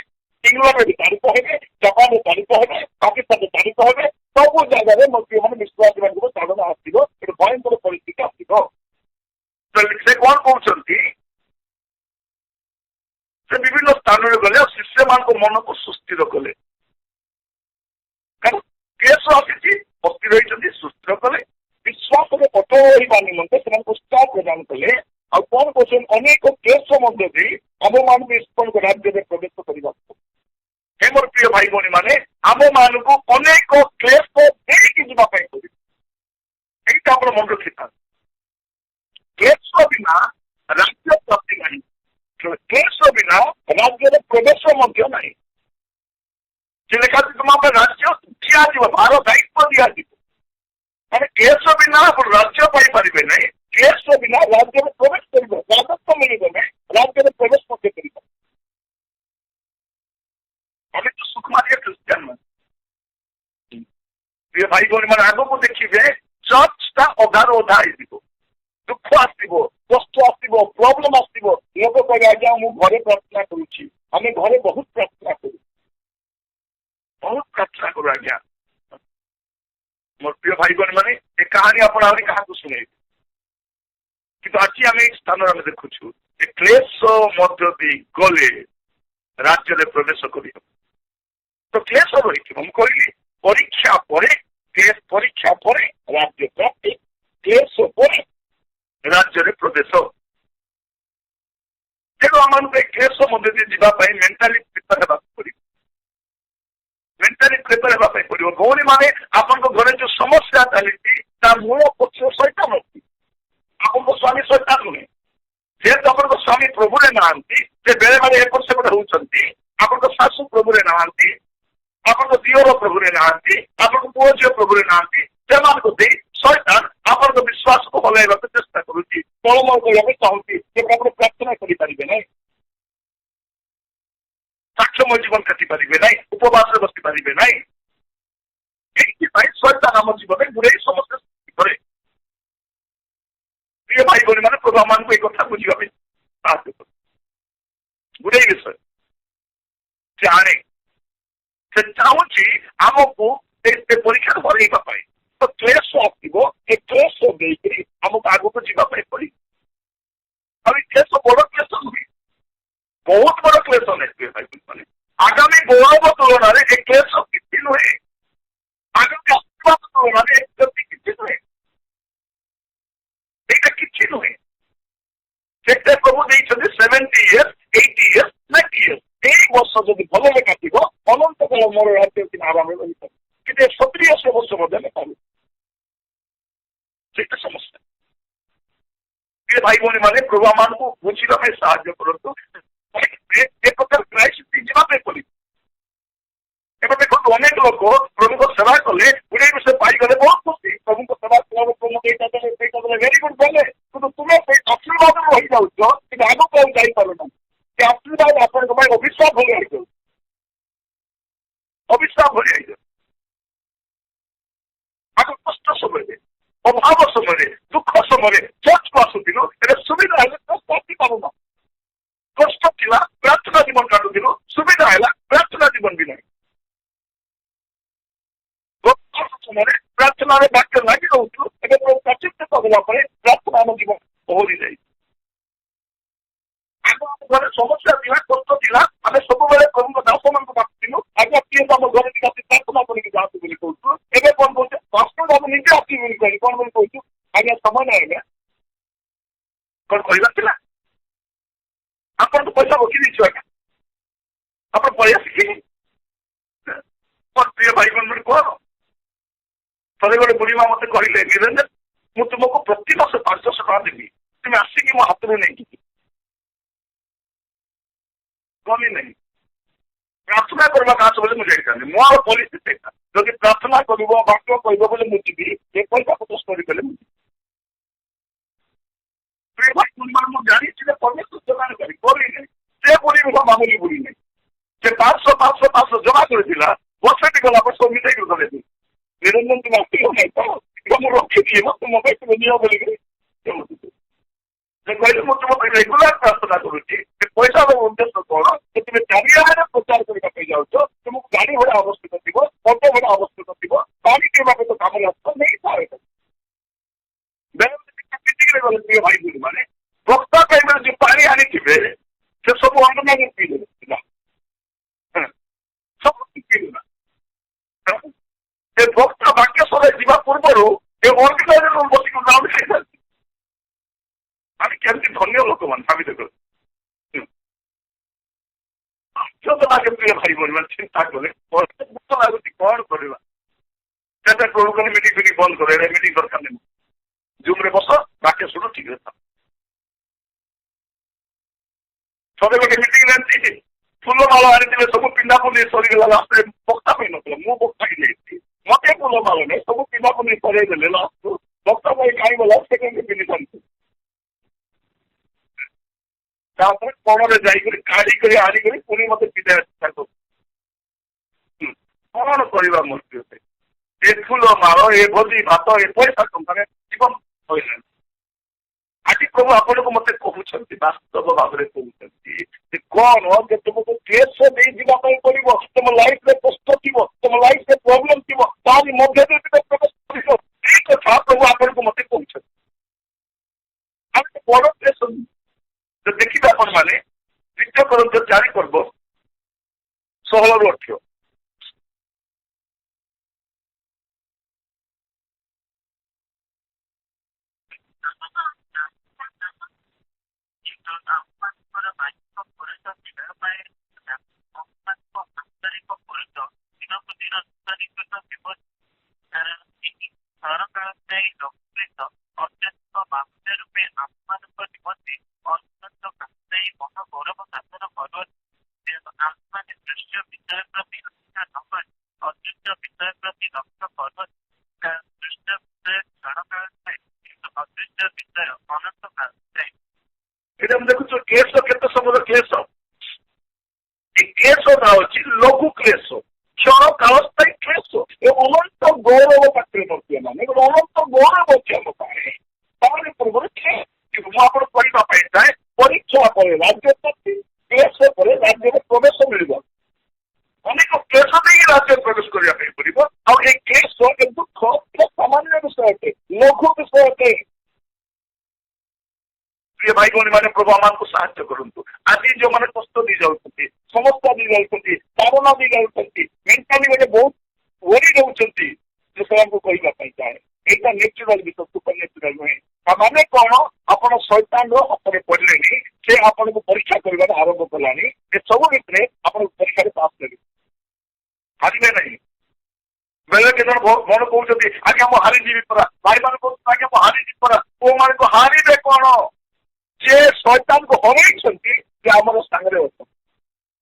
ଇଂଲଣ୍ଡରେ ବି ତାଡ଼ିତ ହେବେ, ଜାପାନରେ ତାଡ଼ିତ ହେବେ, ପାକିସ୍ତାନରେ ତାଡ଼ିତ ହେବେ, ସବୁ ଜାଗାରେ ମାନେ ବିଶ୍ୱାସ ମାନଙ୍କୁ ତାଡ଼ନା ଆସିବ, ଗୋଟେ ଭୟଙ୍କର ପରିସ୍ଥିତି ଆସିବ। ସେ କଣ କହୁଛନ୍ତି? ସେ ବିଭିନ୍ନ ସ୍ଥାନରେ ଗଲେ ଆଉ ଶିଷ୍ୟମାନଙ୍କ ମନକୁ ସୁସ୍ଥିର କଲେ। କାରଣ କେଶ ଆସିଛି, ଭକ୍ତି ରହିଛନ୍ତି, ସୁସ୍ଥିର କଲେ, ବିଶ୍ୱାସରେ ଅଟଳ ରହିବା ନିମନ୍ତେ ସେମାନଙ୍କୁ ଉତ୍ସାହ ପ୍ରଦାନ କଲେ। ଆଉ କଣ କହୁଛନ୍ତି? ଅନେକ କେଶ ମଧ୍ୟ ଦେଇ ଆମମାନଙ୍କୁ ଈଶ୍ୱରଙ୍କ ରାଜ୍ୟରେ ପ୍ରବେଶ କରିବାକୁ। ହେ ମୋର ପ୍ରିୟ ଭାଇ ଭଉଣୀ ମାନେ, ଆମମାନଙ୍କୁ ଅନେକ କ୍ଲେଶ ଦେଇକି ଯିବା ପାଇଁ ପଡିବ। এইটা আমরা মনে ରଖିଥାଉ। କ୍ଲେଶ ବିନା ରାଜ୍ୟ ପ୍ରାପ୍ତି ନାହିଁ, କ୍ଲେଶ ବିନା ରାଜ୍ୟରେ ପ୍ରବେଶ ମଧ୍ୟ ନାହିଁ। ସେ ଲେଖା ଅଛି ତୁମ ପାଇଁ ରାଜ୍ୟ ଦିଆଯିବ, ଭାର ଦାୟିତ୍ୱ ଦିଆଯିବ। ମାନେ କ୍ଲେଶ ବିନା ଆପଣ ରାଜ୍ୟ ପାଇପାରିବେ ନାହିଁ, କ୍ଲେଶ ବିନା ରାଜ୍ୟରେ ପ୍ରବେଶ କରିବ, ରାଜତ୍ୱ ମିଳିବ ନାହିଁ, ରାଜ୍ୟରେ ପ୍ରବେଶ ମଧ୍ୟ କରିବ। ଆମେ ତ ସୁଖମାରିଆ ଖ୍ରୀଷ୍ଟିଆନ ମାନେ। ପ୍ରିୟ ଭାଇ ଭଉଣୀ ମାନେ ଆଗକୁ ଦେଖିବେ ଚର୍ଚ୍ଚ ମୁହଁରୁ ଓଦା ହେଇଯିବ, ଦୁଃଖ ଆସିବ, କଷ୍ଟ ଆସିବ, ପ୍ରୋବ୍ଲେମ ଆସିବ। ଲୋକ କହିବେ ଆଜ୍ଞା ମୁଁ ଘରେ ପ୍ରାର୍ଥନା କରୁଛି। ଆମେ ଘରେ ବହୁତ ପ୍ରାର୍ଥନା କରୁ, ବହୁତ ପ୍ରାର୍ଥନା କରୁ ଆଜ୍ଞା। ମୋର ପ୍ରିୟ ଭାଇ ଭଉଣୀ ମାନେ, ଏ କାହାଣୀ ଆପଣ ଆହୁରି କାହାକୁ ଶୁଣେଇବେ? କିନ୍ତୁ ଆଜି ଆମେ ଏଇ ସ୍ଥାନରେ ଆମେ ଦେଖୁଛୁ ଯେ କ୍ଲେଶ ମଧ୍ୟ ଦେଇ ଗଲେ ରାଜ୍ୟରେ ପ୍ରବେଶ କରିବ। ତ କ୍ଲେଶ ରହିଥିବ। ମୁଁ କହିଲି ପରୀକ୍ଷା ପରେ ପରୀକ୍ଷା ପରେ ରାଜ୍ୟ ପ୍ରାପ୍ତି, କ୍ଲେଶ ପରେ ରାଜ୍ୟରେ ପ୍ରବେଶ। ତେଣୁ ଆମମାନଙ୍କୁ ଏ କ୍ଲେଶ ମଧ୍ୟ ଦେଇ ଯିବା ପାଇଁ ମେଣ୍ଟାଲି ପ୍ରିପେୟାର ହେବାକୁ ପଡିବ, ମେଣ୍ଟାଲି ପ୍ରିପେୟାର ହେବା ପାଇଁ ପଡିବ। ଭଉଣୀ ମାନେ, ଆପଣଙ୍କ ଘରେ ଯୋଉ ସମସ୍ୟା ଚାଲିଛି ତା ମୂଳ ପକ୍ଷ ସୈତାନ ଅଛି। ଆପଣଙ୍କ ସ୍ୱାମୀ ସୈତାନ ନୁହେଁ। ଯେହେତୁ ଆପଣଙ୍କ ସ୍ୱାମୀ ପ୍ରଭୁରେ ନାହାନ୍ତି, ସେ ବେଳେ ବେଳେ ଏପଟ ସେପଟ ହଉଛନ୍ତି। ଆପଣଙ୍କ ଶାଶୁ ପ୍ରଭୁରେ ନାହାନ୍ତି, ଆପଣଙ୍କ ଦିଅର ପ୍ରଭୁରେ ନାହାନ୍ତି, ଆପଣଙ୍କ ପୁଅ ଝିଅ ପ୍ରଭୁରେ ନାହାନ୍ତି। ସେମାନଙ୍କୁ ଦେଇ ସୈତାନ ଆପଣଙ୍କ ବିଶ୍ୱାସକୁ ହଲାଇବାକୁ ଚେଷ୍ଟା କରୁଛି, ତଳମଳ କରିବାକୁ ଚାହୁଁଛି। ତେବେ ଆପଣ ପ୍ରାର୍ଥନା କରିପାରିବେ ନାହିଁ, ସାକ୍ଷମ ଜୀବନ କାଟି ପାରିବେ ନାହିଁ, ଉପବାସରେ ବସି ପାରିବେ ନାହିଁ। ଏଇଥିପାଇଁ ସୈତାନ ଆମ ଜୀବନରେ ଗୁଡ଼ାଇ ସମସ୍ୟା ସୃଷ୍ଟି କରେ। ପ୍ରିୟ ଭାଇ ଭଉଣୀ ମାନେ, ପ୍ରଭୁ ଆମମାନଙ୍କୁ ଏ କଥା ବୁଝିବା ପାଇଁ ସାହାଯ୍ୟ କରେ। ଗୁଡ଼ାଇ ବିଷୟ ସେ ଆଣେ, ସେ ଚାହୁଁଛି ଆମକୁ ସେ ପରୀକ୍ଷାରେ ହରେଇବା ପାଇଁ। ତ କ୍ଲେଶ ଆସିବ, ଏ କ୍ଲେଶ ଦେଇକରି ଆମକୁ ଆଗକୁ ଯିବା ପାଇଁ ପଡିବ। ଆଉ ଏ କ୍ଲେଶ ବଡ କ୍ଲେଶ ନୁହେଁ, ବହୁତ ବଡ କ୍ଲେଶ ନାହିଁ ଭାଇ ମାନେ। ଆଗାମୀ ଗୌରବ ତୁଳନାରେ ଏ କ୍ଲେଶ କିଛି ନୁହେଁ, ଆଗାମୀ ଆଶୀର୍ବାଦ ତୁଳନାରେ ଏ କ୍ଷତି କିଛି ନୁହେଁ, ଏଇଟା କିଛି ନୁହେଁ। ସେଟା ପ୍ରଭୁ ଦେଇଛନ୍ତି 70 years, 80 years, 90 years। ଏଇ ବର୍ଷ ଯଦି ଭଲରେ କାଟିବ, ଅନନ୍ତ କାଳ ମୋର ରାଜ୍ୟ ଆରାମରେ ରହିପାରିବ। କିନ୍ତୁ 70 ବର୍ଷ ମଧ୍ୟ ନେପାରିବ। ସେଇଟା ସମସ୍ୟା। ଏ ଭାଇ ଭଉଣୀ ମାନେ, ପ୍ରଭୁ ମାନଙ୍କୁ ବୁଝିବା ପାଇଁ ସାହାଯ୍ୟ କରନ୍ତୁ। ଏ ପ୍ରକାର କ୍ରାଇସିସ୍ ଯିବା ପାଇଁ ପଡିବ। ଏବେ ଦେଖନ୍ତୁ, ଅନେକ ଲୋକ ପ୍ରଭୁଙ୍କ ସେବା କଲେ, ଗୁଡ଼େ ବିଷୟ ପାଇଗଲେ, ବହୁତ ଖୁସି। ପ୍ରଭୁଙ୍କ ସେବା କଲେ, ସେଇଟା ଦେଲେ, ସେଇଟା ଦେଲେ, ଭେରି ଗୁଡ୍ ଦେଲେ। କିନ୍ତୁ ତୁମେ ସେଇ ଆଶୀର୍ବାଦରେ ରହିଯାଉଛ, କିନ୍ତୁ ଆଗକୁ ଆଉ ଯାଇପାରୁନ। ସେ ଆଶୀର୍ବାଦ ଆପଣଙ୍କ ପାଇଁ ଅଭିଶାପ ଭଳି ହେଇଯାଉଛି, ଅଭିଶାପ ଭଳି ହେଇଯାଉଛି। ଆଗ କଷ୍ଟ ସମୟରେ, ଅଭାବ ସମୟରେ, ଦୁଃଖ ସମୟରେ ଚର୍ଚ୍ଚକୁ ଆସୁଥିଲ, ଏବେ ସୁବିଧା ହେଲେ ଆସି ପାରୁନ। କଷ୍ଟ ଥିଲା, ପ୍ରାର୍ଥନା ଜୀବନ କାଟୁଥିଲ, ସୁବିଧା ହେଲା, ପ୍ରାର୍ଥନା ଜୀବନ ବି ନାହିଁ। ସମୟରେ ପ୍ରାର୍ଥନାରେ ବାକ୍ୟ ଲାଗି ରହୁଥିଲୁ, ଏବେ ପ୍ରାଚୁର୍ଯ୍ୟ କରିଲା ପରେ ପ୍ରାର୍ଥନା ଆମ ଜୀବନ ଓହରି ଯାଇଛି। ଆଗ ଆମ ଘରେ ସମସ୍ୟା ଥିଲା, କଷ୍ଟ ଥିଲା, ଆମେ ସବୁବେଳେ ପ୍ରଭୁଙ୍କ ଦାସମାନଙ୍କୁ ଡାକୁଥିଲୁ। ଆଜ୍ଞା କିଏ ଆମ ଘରେ ଟିକେ ଆସି ପ୍ରାର୍ଥନା କରିକି ଯାଆନ୍ତୁ ବୋଲି କହୁଛୁ। ଏବେ କଣ କହୁଛୁ? ପାଷ୍ଟର ଆମେ ନିଜେ ଆସିବି ବୋଲି କହି କଣ ବୋଲି କହୁଛୁ? ଆଜ୍ଞା ସମୟ ନାହିଁ, ଆଜ୍ଞା କଣ କହିବାର ଥିଲା? ଆପଣ ତ ପଇସା ରଖି ଦେଇଛୁ ଆଜ୍ଞା, ଆପଣ ପଳେଇ ଆସିକି। ପ୍ରିୟ ଭାଇ ବନ୍ଧୁ, କଣ ଥରେ ଗୋଟେ ବୁଢ଼ୀମା ମତେ କହିଲେ, ନିରଞ୍ଜନ ମୁଁ ତୁମକୁ ପ୍ରତି ମାସ 500 ଟଙ୍କା ଦେବି, ତୁମେ ଆସିକି ମୋ ହାତରୁ ନେଇକି ଗଲି ନାହିଁ। ପ୍ରାର୍ଥନା କରିବା କାହା ବୋଲି ମୁଁ ଜାଣିଥାନ୍ତି। ମୋର ପଲିସି ସେଇଟା, ଯଦି ପ୍ରାର୍ଥନା କରିବ, ବାକ୍ୟ କହିବ ବୋଲି ମୁଁ ଯିବି, ଏ ପଇସା 50 କରିଦେଲେ ମୁଁ ଯିବି। ମୁଁ ଜାଣିଛି ଯେ ପରମେଶ୍ୱର ଯୋଗାଣ କରିନାହିଁ, ସେ ବୁଢ଼ୀ ମାମୁଲି ବୁଢ଼ୀ ନାହିଁ। ସେ 500 ଜମା କରିଥିଲା, ବର୍ଷଟି ଗଲା ପରେ ସବୁ ମିଶେଇକି ଦେଲେ। ନିରଞ୍ଜନ ତୁମେ ଆସିବ ନାହିଁ ତ, ମୁଁ ରଖିଦିଏ ତୁମ ପାଇଁ, ତୁମେ ନିଅ ବୋଲିକିରି ସେ କହିଲେ, ମୁଁ ତୁମ ପାଇଁ ରେଗୁଲାର ପ୍ରାର୍ଥନା କରୁଛି। ସେ ପଇସାର ଉଦ୍ଦେଶ୍ୟ କଣ? ଯେ ତୁମେ ଚାରିଆଡ଼େ ପ୍ରଚାର କରିବା ପାଇଁ ଯାଉଛ, ତୁମକୁ ଗାଡ଼ି ଭଡ଼ା ଆବଶ୍ୟକ ଥିବ, ଅଟୋ ଭଡ଼ା ଆବଶ୍ୟକ ଥିବ, ପାଣି ପିଇବା ପାଇଁ ତ କାମରେ ଆସିବ, ନେଇପାରେ। ଗଲେ ପ୍ରିୟ ଭାଇ ଭଉଣୀ ମାନେ, ବକ୍ତା ଟାଇମରେ ଯୋଉ ପାଣି ଆଣିଥିବେ, ସେ ସବୁ ଅଣ୍ଡନାଗର ପିଇଦେବେ, ସବୁ ପିଇଦେଲା। ଏ ବକ୍ତା ବାକ୍ୟ ସରାଇ ଯିବା ପୂର୍ବରୁ ଏ ଅର୍ଗନାଇଜର ବସିକି ନାମ ଖାଇଥାନ୍ତି। ଆମେ କେମିତି ଧନ୍ୟ ଲୋକମାନେ ଭାବି ଦେଖ। ଲାଗେ ପ୍ରିୟ ଭାଇ ଭଉଣୀ ମାନେ, ଚିନ୍ତା କଲେ ଲାଗୁଛି କଣ କରିବା। କେତେ ପ୍ରଭୁ କଲେ ମିଟିଂ ଫିଟିଂ ବନ୍ଦ କରେ, ମିଟିଂ ଦରକାର ନାହିଁ, ଜୁମ୍ରେ ବସ, ବାକ୍ୟ ଶୁଣ, ଠିକ ଅଛି। ଥରେ ଗୋଟେ ମିଟିଂ ଜାଣିଛି, ଫୁଲ ମାଳ ଆଣିଥିଲେ, ସବୁ ପିନ୍ଧାପୁଲି ସରିଗଲା, ଲାଷ୍ଟରେ ବକ୍ତା ପାଇଁ ନଥିଲା, ମୁଁ ବକ୍ତା କି ଯାଇଥିଲି। ମତେ ଫୁଲ ମାଳ ନାହିଁ, ସବୁ ପିନ୍ଧାପୁଲି ସରେଇ ଦେଲେ, ଲାଷ୍ଟକୁ ବକ୍ତା ପାଇଁ କାହିଁ ଗଲା, ସେ କେମିତି ପିନ୍ଧିଥାନ୍ତି। ତାପରେ କଣରେ ଯାଇକରି କାଢିକରି ଆଣିକରି ପୁଣି ମତେ ପିନ୍ଧା କରୁ। କଣ କରିବା ମୋର? ଏ ଫୁଲ ମାଳ, ଏ ଭୋଜି ଭାତ, ଏ ପଇସା ଟଙ୍କାରେ ଜୀବନ କହିଲେଣି। ଆଜି ପ୍ରଭୁ ଆପଣଙ୍କୁ ମତେ କହୁଛନ୍ତି, ବାସ୍ତବ ଭାବରେ କହୁଛନ୍ତି ଯେ କଣ ଯେ ତୁମକୁ କେଶ ଦେଇଯିବା ପାଇଁ ପଡିବ, ତମ ଲାଇଫରେ କଷ୍ଟ ଥିବ, ତମ ଲାଇଫରେ ପ୍ରୋବ୍ଲେମ ଥିବ, ତାରି ମଧ୍ୟରେ ପ୍ରବେଶ କରିବ। ଏଇ କଥା ପ୍ରଭୁ ଆପଣଙ୍କୁ ମତେ କହୁଛନ୍ତି। ଆମେ ବଡ କେଶ ଦେଖିବେ ଆପଣ ମାନେ 2 Corinthians 4 ପର୍ବ 16-18। ଏଇଟା ଆମେ ଦେଖୁଛୁ କ୍ଲେଶ କେତେ ସମୟର କ୍ଲେଶ। ଏ କ୍ଲେଶଟା ହଉଛି ଲଘୁ କ୍ଲେଶ, କ୍ଷଣ କାଳସ୍ଥାୟୀ କ୍ଲେଶ। ଏ ଅନନ୍ତ ଗୌରବ ପାଖରେ ମଧ୍ୟ ମାନେ ଗୋଟେ ଅନନ୍ତ ଗୌରବ ଅଛି ଆମ ପାଇଁ। ତାମାନେ ପୂର୍ବରୁ ମୁଁ ଆପଣ କରିବା ପାଇଁ ଚାହେଁ ପରୀକ୍ଷା ପରେ ରାଜ୍ୟ ପ୍ରାପ୍ତି, କ୍ଲେଶ ପରେ ରାଜ୍ୟରେ ପ୍ରବେଶ ମିଳିବ। ଅନେକ କ୍ଲେଶ ଦେଇକି ରାଜ୍ୟରେ ପ୍ରବେଶ କରିବା ପାଇଁ ପଡିବ। ଆଉ ଏ କ୍ଲେଶ ଏ ଦୁଃଖ ସାମାନ୍ୟ ବିଷୟ ଅଟେ, ଲଘୁ ବିଷୟ ଅଟେ। ପ୍ରିୟ ଭାଇ ଭଉଣୀ ମାନେ ପ୍ରଭୁ ଆମକୁ ସାହାଯ୍ୟ କରନ୍ତୁ। ଆଜି ଯୋଉମାନେ କଷ୍ଟ ଦେଇ ଯାଉଛନ୍ତି, ସମସ୍ୟା ଦେଇ ଯାଉଛନ୍ତି, ତାବନା ଦେଇ ଯାଉଛନ୍ତି, ମେଣ୍ଟାଲି ଗୋଟେ ବହୁତ ଓରି ରହୁଛନ୍ତି, ଯେ ସେମାନଙ୍କୁ କହିବା ପାଇଁ ଚାହେଁ ଏଇଟା ନ୍ୟାଚୁରାଲ ବିଷୟ, ସୁପର ନ୍ୟାଚୁରାଲ ନୁହେଁ। ମାନେ କଣ, ଆପଣ ଶୈତାନର ହାତରେ ପଡିଲେନି, ସେ ଆପଣଙ୍କୁ ପରୀକ୍ଷା କରିବାରେ ଆରମ୍ଭ କଲାଣି। ଏ ସବୁ ଭିତରେ ଆପଣଙ୍କୁ ପରୀକ୍ଷାରେ ପାସ୍ ଦେବେ, ହାରିବେ ନାହିଁ। ବେଳେ କେତେ ଜଣ ଭଉଣୀ କହୁଛନ୍ତି ଆଜ୍ଞା ମୁଁ ହାରିଯିବି ପରା, ଭାଇମାନେ କହୁଛନ୍ତି ଆଜ୍ଞା ମୁଁ ହାରିଯିବି ପରା। କୋଉମାନଙ୍କୁ ହାରିବେ କଣ, ଯେ ଶୈତାନକୁ ହରେଇଛନ୍ତି ସେ ଆମର ସାଙ୍ଗରେ ଅଛନ୍ତି,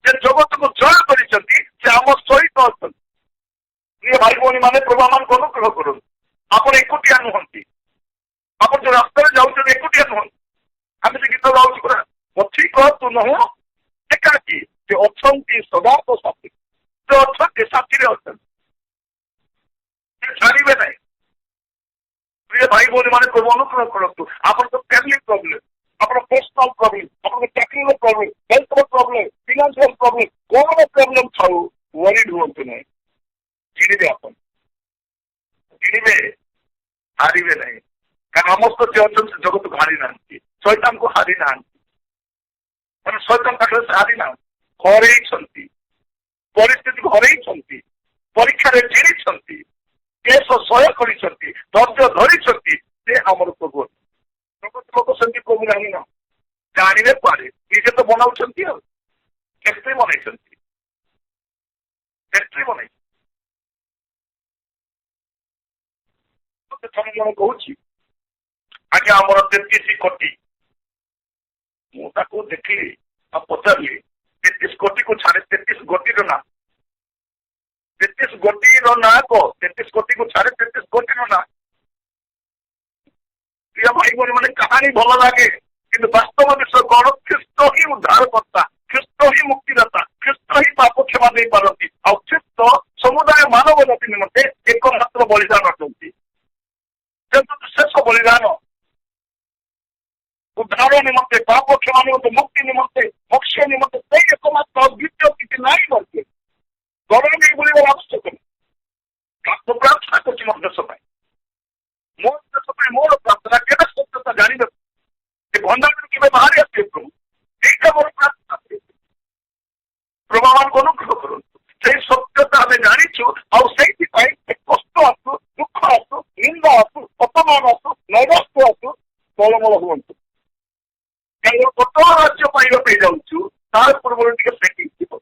ଯେ ଜଗତକୁ ଜୟ କରିଛନ୍ତି ସେ ଆମ ସହିତ ଅଛନ୍ତି। ପ୍ରିୟ ଭାଇ ଭଉଣୀ ମାନେ ପ୍ରଭୁ ମାନଙ୍କୁ ଅନୁଗ୍ରହ କରନ୍ତୁ। ଆପଣ ଏକୁଟିଆ ନୁହନ୍ତି, ଆପଣ ଯୋଉ ରାସ୍ତାରେ ଯାଉଛନ୍ତି ଏକୁଟିଆ ନୁହନ୍ତି। ଆମେ ସେ ଗୀତ ଗାଉଛୁ ପୁରା, ପଥିକ ତୁ ନୁହଁ ଏକାକୀ, ସେ ଅଛନ୍ତି ସଦା ତ ସାଥୀ, ସେ ଅଛନ୍ତି ସାଥିରେ ଅଛନ୍ତି, ସେ ଛାଡ଼ିବେ ନାହିଁ। ପ୍ରିୟ ଭାଇ ଭଉଣୀ ମାନେ ପ୍ରଭୁ ଅନୁଗ୍ରହ କରନ୍ତୁ। ଆପଣଙ୍କ ଫ୍ୟାମିଲି ପ୍ରୋବ୍ଲେମ, ଆପଣଙ୍କ ପର୍ସନାଲ ପ୍ରୋବ୍ଲେମ, ଆପଣଙ୍କ ଚାକିରିର ପ୍ରୋବ୍ଲେମ, ହେଲ୍ଥର ପ୍ରୋବ୍ଲେମ, ଫିନାନ୍ସିଆଲ ପ୍ରୋବ୍ଲେମ, କଣ ପ୍ରୋବ୍ଲେମ ଥାଉ, ୱରିଡ ହୁଅନ୍ତୁ ନାହିଁ। ଚିଡ଼ିବେ, ଆପଣ ଚିଡ଼ିବେ, ହାରିବେ ନାହିଁ। କାରଣ ସମସ୍ତ ଯେ ଅଛନ୍ତି ଜଗତକୁ ହାରି ନାହାନ୍ତି, ଶୈତାନକୁ ହାରି ନାହାନ୍ତି। ମାନେ ଶୈତାନ ପାଖରେ ସେ ହାରି ନାହାନ୍ତି, ହରେଇଛନ୍ତି, ପରିସ୍ଥିତିକୁ ହରେଇଛନ୍ତି, ପରୀକ୍ଷାରେ ଜିଣିଛନ୍ତି, କେଶ ସହ୍ୟ କରିଛନ୍ତି, ଧୈର୍ଯ୍ୟ ଧରିଛନ୍ତି। ସେ ଆମର ପ୍ରଭୁ। ଜଗତ ଲୋକ ସେମିତି ପ୍ରଭୁ ଜାଣିନ, ଜାଣିବେ କୁଆଡେ, ନିଜେ ତ ବନାଉଛନ୍ତି। ଆଉ ଫ୍ୟାକ୍ଟ୍ରି ବନେଇଛନ୍ତି, ଫ୍ୟାକ୍ଟ୍ରି ବନେଇ ଜଣ କହୁଛି ଆଜ୍ଞା ଆମର 33 କୋଟି। ମୁଁ ତାକୁ ଦେଖିଲି ଆଉ ପଚାରିଲି 33 କୋଟିକୁ ଛାଡେ 33 ଗୋଟିର ନାଁ, 33 ଗୋଟିର ନାଁ କହ, 33 କୋଟିକୁ ଛାଡେ 33 ଗୋଟିର ନାଁ। ପ୍ରିୟ ଭାଇ ଭଉଣୀ ମାନେ କାହାଣୀ ଭଲ ଲାଗେ, କିନ୍ତୁ ବାସ୍ତବ ବିଷୟ କଣ, ଖ୍ରୀଷ୍ଟ ହିଁ ଉଦ୍ଧାର କର୍ତ୍ତା, ଖ୍ରୀଷ୍ଟ ହିଁ ମୁକ୍ତିଦାତା, ଖ୍ରୀଷ୍ଟ ହିଁ ପାପ କ୍ଷମା ଦେଇପାରନ୍ତି। ଆଉ ଖ୍ରୀଷ୍ଟ ସମୁଦାୟ ମାନବ ଜାତି ନିମନ୍ତେ ଏକମାତ୍ର ବଳିଦାନ ଅଟନ୍ତି। ଶେଷ ବଳିଦାନ ଉଦ୍ଧାର ନିମନ୍ତେ, ପାପ କ୍ଷମା ନିମନ୍ତେ, ମୁକ୍ତି ନିମନ୍ତେ, ମୋକ୍ଷ ନିମନ୍ତେ, ସେଇ ଏକମାତ୍ର, ଦ୍ୱିତୀୟ କିଛି ନାହିଁ। ବର୍ତ୍ତମାନ ଘର ନେଇ ବୁଲିବାର ଆବଶ୍ୟକ ନାହିଁ। ପ୍ରାର୍ଥନା କରୁଛି ମୋ ଦେଶ ପାଇଁ, ମୋ ଦେଶ ପାଇଁ ମୋର ପ୍ରାର୍ଥନା। କେବେ ସତ୍ୟତା ଜାଣିବେ, ଏ ଭଣ୍ଡାରରୁ କେବେ ବାହାରି ଆସିବେ ପ୍ରଭୁ, ଏଇଟା ମୋର ପ୍ରାର୍ଥନା। ପ୍ରଭୁ ଆମକୁ ଅନୁଗ୍ରହ କରନ୍ତୁ। ସେଇ ସତ୍ୟତା ଆମେ ଜାଣିଛୁ, ଆଉ ସେଇଥିପାଇଁ କଷ୍ଟ ଆସୁ, ଦୁଃଖ ଆସୁ, ନିନ୍ଦା ଆସୁ, ଅପମାନ ଆସୁ, ନୈରାଶ୍ୟ ଆସୁ, ତଳମଳ ହୁଅନ୍ତୁ। କାହିଁକି କୋଟଳ ରାଜ୍ୟ ପାଇବା ପାଇଁ ଯାଉଛୁ, ତାର ପୂର୍ବରୁ ଟିକେ ସେଟିଂ ଥିବ,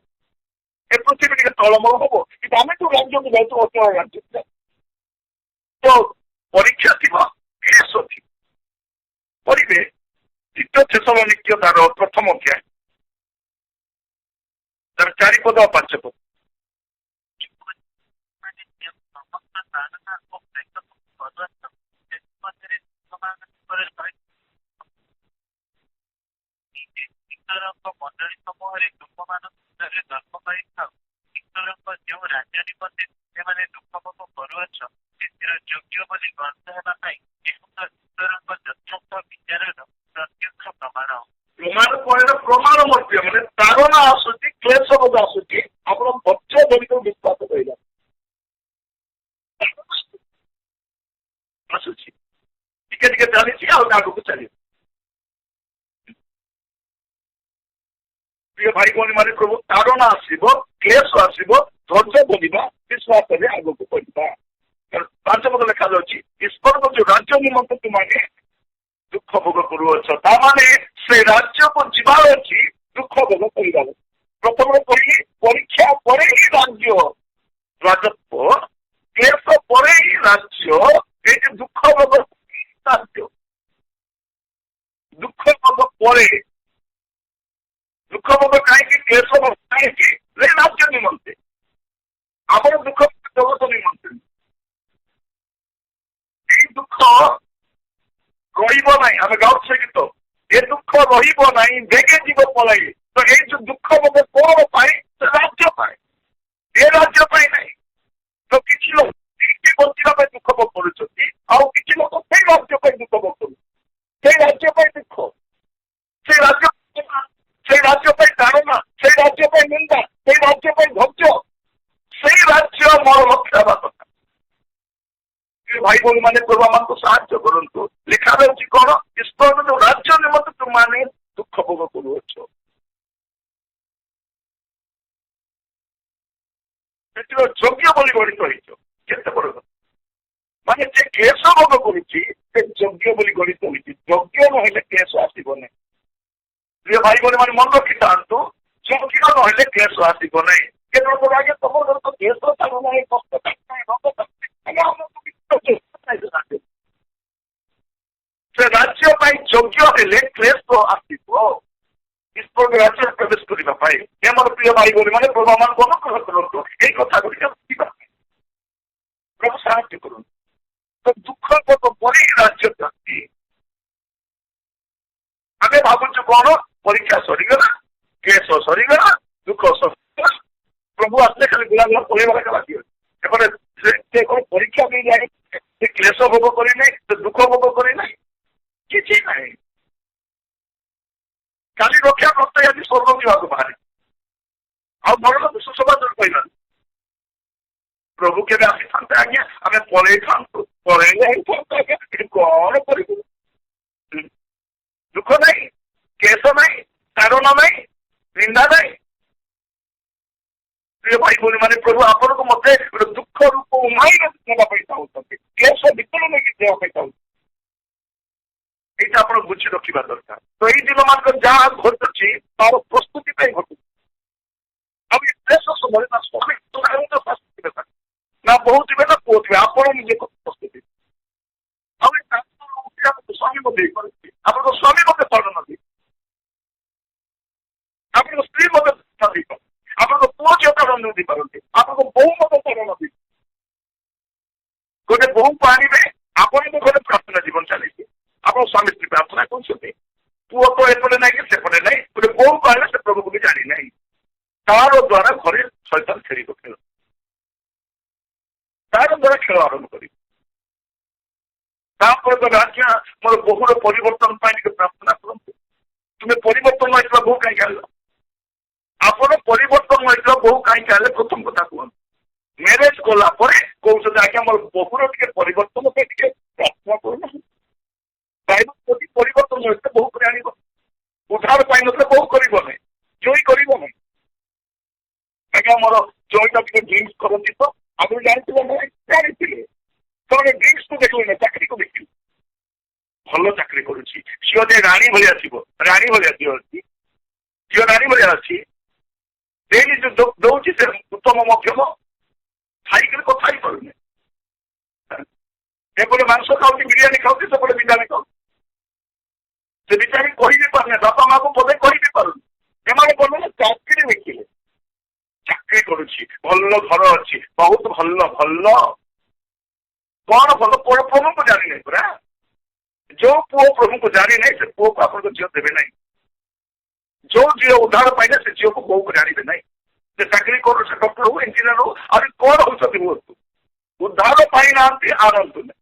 ଏ ପୃଥିବୀ ଟିକେ ତଳମଳ ହବ। କିନ୍ତୁ ଆମେ ଯୋଉ ରାଜ୍ୟକୁ ଯାଉଛୁ ଅଚଳ ରାଜ୍ୟ, ତ ପରୀକ୍ଷା ଥିବ, କ୍ଲେଶ ଥିବ। କରିବେ 2 ଥେସଲୋନିକ୍ୟ ତାର 1ମ ଅଧ୍ୟାୟ ତାର 4 ପଦ ଆଉ 5 ପଦ। ମଣ୍ଡଳୀ ସମୂହରେ ଲୋକମାନଙ୍କ ଜନ୍ମ ପାଇଥାଉ। ଈଶ୍ୱରଙ୍କ ଯେଉଁ ରାଜ୍ୟ ନିମନ୍ତେ ସେମାନେ ଦୁଃଖ ଭୋଗ କରୁଅଛ, ସେଥିର ଯୋଗ୍ୟ ବୋଲି ଗ୍ରନ୍ଥ ହେବା ପାଇଁ ଇଶ୍ୱରଙ୍କ ଯଥୋକ୍ତ ବିଚାରର ପ୍ରତ୍ୟକ୍ଷ ପ୍ରମାଣ। ପ୍ରମାଣ ପରେ ପ୍ରମାଣ ମଧ୍ୟ ମାନେ ତାରଣା ଆସୁଛି, କ୍ଲେଶ ବୋଧ ଆସୁଛି, ଆପଣ ଧୈର୍ଯ୍ୟ ଧରିକି ବିଶ୍ୱାସ ରହିଲା ଆସୁଛି, ଟିକେ ଟିକେ ଚାଲିଛି ଆଉ ଆଗକୁ ଚାଲିବ। ପ୍ରିୟ ଭାଇ ଭଉଣୀ ମାନେ ପ୍ରଭୁ ତାରଣା ଆସିବ, କ୍ଲେଶ ଆସିବ, ଧୈର୍ଯ୍ୟ ଧରିବା, ବିଶ୍ୱାସରେ ଆଗକୁ ବଢିବା। 5 ପଦ ଲେଖାଯାଉଛି ଈଶ୍ୱରଙ୍କ ଯୋଉ ରାଜ୍ୟ ନିମନ୍ତେ ତୁମାନେ ଦୁଃଖ ଭୋଗ କରୁଅଛ, ତାମାନେ ସେ ରାଜ୍ୟକୁ ଯିବାର ଅଛି, ଦୁଃଖ ଭୋଗ କରିବାର। ପ୍ରଥମେ କହିଲି ପରୀକ୍ଷା ପରେ ହିଁ ରାଜତ୍ଵ, କ୍ଲେଶ ପରେ ହିଁ ରାଜ୍ୟ, ଏଇଠି ଦୁଃଖ ଭୋଗ ରାଜ୍ୟ। ଦୁଃଖ ଭୋଗ ପରେ, ଦୁଃଖ ଭୋଗ କାହିଁକି, କ୍ଲେଶ ଭୋଗ କାହିଁକି, ରାଜ୍ୟ ନିମନ୍ତେ, ଆମର ଦୁଃଖ ଜଗତ ନିମନ୍ତେ। ଏଇ ଦୁଃଖ ରହିବ ନାହିଁ, ଆମେ ଗାଉଛେ ଗୀତ, ଏ ଦୁଃଖ ରହିବ ନାହିଁ, ବେଗେ ଯିବ ପଳାଇ। ତ ଏଇ ଯୋଉ ଦୁଃଖ ଭୋଗ କଣ ପାଇଁ, ରାଜ୍ୟ ପାଇଁ, ଏ ରାଜ୍ୟ ପାଇଁ ନାହିଁ। ତ କିଛି ଲୋକ ବଞ୍ଚିବା ପାଇଁ ଦୁଃଖ ଭୋଗ କରୁଛନ୍ତି, ଆଉ କିଛି ଲୋକ ସେଇ ରାଜ୍ୟ ପାଇଁ ଦୁଃଖ ଭୋଗ କରୁଛନ୍ତି। ସେଇ ରାଜ୍ୟ ପାଇଁ ଦୁଃଖ, ସେଇ ରାଜ୍ୟ ପାଇଁ ଧାରଣା, ସେଇ ରାଜ୍ୟ ପାଇଁ ନିନ୍ଦା, ସେଇ ରାଜ୍ୟ ପାଇଁ ଧୈର୍ଯ୍ୟ, ସେଇ ରାଜ୍ୟ ମୋର ଲକ୍ଷ୍ୟ ହେବା କଥା। ଭାଇ ଭଉଣୀ ମାନେ ପୂର୍ବମାନଙ୍କୁ ସାହାଯ୍ୟ କରନ୍ତୁ। ଲେଖା ଯାଉଛି କଣ, ଈଶ୍ୱରଙ୍କ ଯୋଉ ରାଜ୍ୟ ନିମନ୍ତେ ତୁମମାନେ ଦୁଃଖ ଭୋଗ କରୁଅଛ। ସେଥିରେ ଯୋଗ୍ୟ ବୋଲି ଗଣିତ ହେଇଛ। କେତେ ବଡ କଥା, ମାନେ ଯେ କ୍ଲେଶ ଭୋଗ କରୁଛି ସେ ଯୋଗ୍ୟ ବୋଲି ଗଣିତ ହୋଇଛି। ଯୋଗ୍ୟ ନହେଲେ କ୍ଲେଶ ଆସିବ ନାହିଁ। ପ୍ରିୟ ଭାଇ ଭଉଣୀ ମାନେ ମନେ ରଖିଥାନ୍ତୁ, ଯୋଗ୍ୟ ନହେଲେ କ୍ଲେଶ ଆସିବ ନାହିଁ। କେବଳ ଆଜ୍ଞା ତମ ଘର ତ କ୍ଲେଶ ଚାଲୁ ନାହିଁ, କଷ୍ଟ ନାହିଁ, ରୋଗ ସେ ରାଜ୍ୟ ପାଇଁ ଯୋଗ୍ୟ ହେଲେ କ୍ଲେଶ ଆସିବ, ଈଶ୍ୱର ରାଜ୍ୟରେ ପ୍ରବେଶ କରିବା ପାଇଁ। ଆମର ପ୍ରିୟ ଭାଇ ଭଉଣୀ ମାନେ ପ୍ରଭୁମାନଙ୍କୁ ଅନୁଗ୍ରହ କରନ୍ତୁ, ଏଇ କଥା ଗୁଡ଼ିକ ବୁଝିବା ପାଇଁ ପ୍ରଭୁ ସାହାଯ୍ୟ କରନ୍ତୁ। ତ ଦୁଃଖ ପରେ ରାଜ୍ୟ ପ୍ରାପ୍ତି। ଆମେ ଭାବୁଛୁ କଣ, ପରୀକ୍ଷା ସରିଗଲା, କ୍ଲେଶ ସରିଗଲା, ଦୁଃଖ ସରିଗଲା, ପ୍ରଭୁ ଆସିଲେ ଖାଲି ଗୁଳା ଗୁଳା ପଳେଇବାର ବାକି ଅଛି। ଏପଟେ ସେ କଣ ପରୀକ୍ଷା ଦେଇ ଯାଏ, ସେ କ୍ଲେଶ ଭୋଗ କରିନାହିଁ, ସେ ଦୁଃଖ ଭୋଗ କରିନାହିଁ, କିଛି ନାହିଁ। କାଲି ରକ୍ଷା ପ୍ରତ୍ୟୟ ଆଜି ସ୍ୱର୍ଗ ଯିବାକୁ ବାହାରେ, ଆଉ ମରଣ ସୁସମାଜ କହିଲା ପ୍ରଭୁ କେବେ ଆସିଥାନ୍ତେ ଆଜ୍ଞା, ଆମେ ପଳେଇଥାନ୍ତୁ, ପଳେଇଲେ ହେଇଥାନ୍ତୁ ଆଜ୍ଞା, ଏଠି କଣ କରିବୁ। ଦୁଃଖ ନାହିଁ, କ୍ଲେଶ ନାହିଁ, ତାରଣ ନାହିଁ, ନିନ୍ଦା ନାହିଁ। ପ୍ରିୟ ଭାଇ ଭଉଣୀ ମାନେ ପ୍ରଭୁ ଆପଣଙ୍କୁ ମତେ ଗୋଟେ ଦୁଃଖ ରୂପ ଉମାଇର ନେବା ପାଇଁ ଚାହୁଁଛନ୍ତି, କ୍ଲେଶ ଭିତରେ ନେଇକି ଦେବା ପାଇଁ ଚାହୁଁଛନ୍ତି। ଏଇଟା ଆପଣ ବୁଝି ରଖିବା ଦରକାର। ତ ଏଇ ଦିନ ମାନଙ୍କର ଯାହା ଘଟୁଛି ତାର ପ୍ରସ୍ତୁତି ପାଇଁ ଘଟୁଛି। ଆଉ ଏ କ୍ଲେଶ ସମୟରେ ନା ସ୍ୱାମୀ ଶାସ୍ତି ଥିବେ ନା ବୋହୁ ଥିବେ ନା ପୁଅ ଥିବେ, ଆପଣ ନିଜେ ପ୍ରସ୍ତୁତି। ଆଉ ଏ ସ୍ୱାମୀ ମଧ୍ୟ ହେଇପାରୁଛି, ଆପଣଙ୍କ ସ୍ୱାମୀ ମଧ୍ୟ ପାଳନ ନଦୀ, ଆପଣଙ୍କ ସ୍ତ୍ରୀ ମଧ୍ୟ ଦେଇପାରନ୍ତି, ଆପଣଙ୍କ ପୁଅ ଝିଅ ପାଳନ ଦେଇପାରନ୍ତି, ଆପଣଙ୍କ ବୋହୁ ମଧ୍ୟ ପାଳନ ଦେଇ। ଗୋଟେ ବୋହୂକୁ ଆଣିବେ, ଆପଣଙ୍କ ଘରେ ପ୍ରାର୍ଥନା ଜୀବନ ଚାଲିଛି, ଆପଣ ସ୍ୱାମୀ ସ୍ତ୍ରୀ ପ୍ରାର୍ଥନା କରୁଛନ୍ତି, ପୁଅ ତ ଏପଟେ ନାହିଁ କି ସେପଟେ ନାହିଁ, ଗୋଟେ ବୋହୂକୁ ଆଣିଲେ ସେ ପ୍ରଭୁକୁ ବି ଜାଣିନାହିଁ, ତାର ଦ୍ଵାରା ଘରେ ଶୈତାନ ଖେଳିବ ଖେଳ, ତାର ଦ୍ଵାରା ଖେଳ ଆରମ୍ଭ କରିବ। ତାପରେ ତ ଆଜ୍ଞା ମୋର ବୋହୂର ପରିବର୍ତ୍ତନ ପାଇଁ ଟିକେ ପ୍ରାର୍ଥନା କରନ୍ତୁ। ତୁମେ ପରିବର୍ତ୍ତନ ହୋଇଥିବା ବୋହୂ କାହିଁକି ଆଣିଲ, ଆପଣ ପରିବର୍ତ୍ତନ ହୋଇଥିବା ବୋହୂ କାହିଁକି ଆଣିଲେ, ପ୍ରଥମ କଥା କୁହନ୍ତୁ। ମ୍ୟାରେଜ କଲା ପରେ କହୁଛନ୍ତି ଆଜ୍ଞା ମୋର ବୋହୂର ଟିକେ ପରିବର୍ତ୍ତନ ପାଇଁ ଟିକେ ପ୍ରାର୍ଥନା କରୁନାହିଁ। ଯଦି ପରିବର୍ତ୍ତନ ହୋଇଥିଲେ ବୋହୂ କରି ଆଣିବ, ଉଦ୍ଧାର ପାଇନଥିଲେ ବୋହୂ କରିବ ନାହିଁ, ଜୟୀ କରିବ ନାହିଁ। ଆଜ୍ଞା ମୋର ଜୟୀଟା ଟିକେ ଡ୍ରିଙ୍କସ କରନ୍ତି ତ, ଆଗରୁ ଜାଣିଥିଲେ ନାହିଁ, ଜାଣିଥିଲେ ସେମାନେ ଡ୍ରିଙ୍କସକୁ ଦେଖିଲେ ନା ଚାକିରିକୁ ଦେଖିଲେ। ଭଲ ଚାକିରି କରୁଛି, ଝିଅ ଯେ ରାଣୀ ଭଳିଆ ଥିବ, ରାଣୀ ଭଳିଆ ଝିଅ ଅଛି, ଝିଅ ରାଣୀ ଭଳିଆ ଅଛି, ଡେଲି ଦଉଛି ସେ ଉତ୍ତମ ମଧ୍ୟମ, ଖାଇକରି କଥା ହେଇପାରୁନି। ଏପଟେ ମାଂସ ଖାଉଛି, ବିରିୟାନୀ ଖାଉଛି, ସେପଟେ ବିରିୟାନୀ ଖାଉଛି। ସେ ବିଚାରି କହିବି ପାରୁନି, ବାପା ମାଆକୁ ପଦେ କହିବି ପାରୁନି। ଏମାନେ କଣ ଚାକିରି ଦେଖିଲେ, ଚାକିରି କରୁଛି, ଭଲ ଘର ଅଛି, ବହୁତ ଭଲ ଭଲ କଣ ଭଲ, ପ୍ରଭୁଙ୍କୁ ଜାଣିନାହିଁ ପୁରା। ଯୋଉ ପୁଅ ପ୍ରଭୁଙ୍କୁ ଜାଣିନାହିଁ ସେ ପୁଅକୁ ଆପଣଙ୍କ ଝିଅ ଦେବେ ନାହିଁ। ଯୋଉ ଝିଅ ଉଦ୍ଧାର ପାଇଲେ ସେ ଝିଅକୁ ବୋହୂକୁ ଜାଣିବେ ନାହିଁ। ସେ ଚାକିରି କରୁ, ସେ ଡକ୍ଟର ହଉ, ଇଞ୍ଜିନିୟର ହଉ, ଆହୁରି କଣ ହଉଛନ୍ତି ହୁଅନ୍ତୁ, ଉଦ୍ଧାର ପାଇନାହାନ୍ତି ଆଣନ୍ତୁ ନାହିଁ।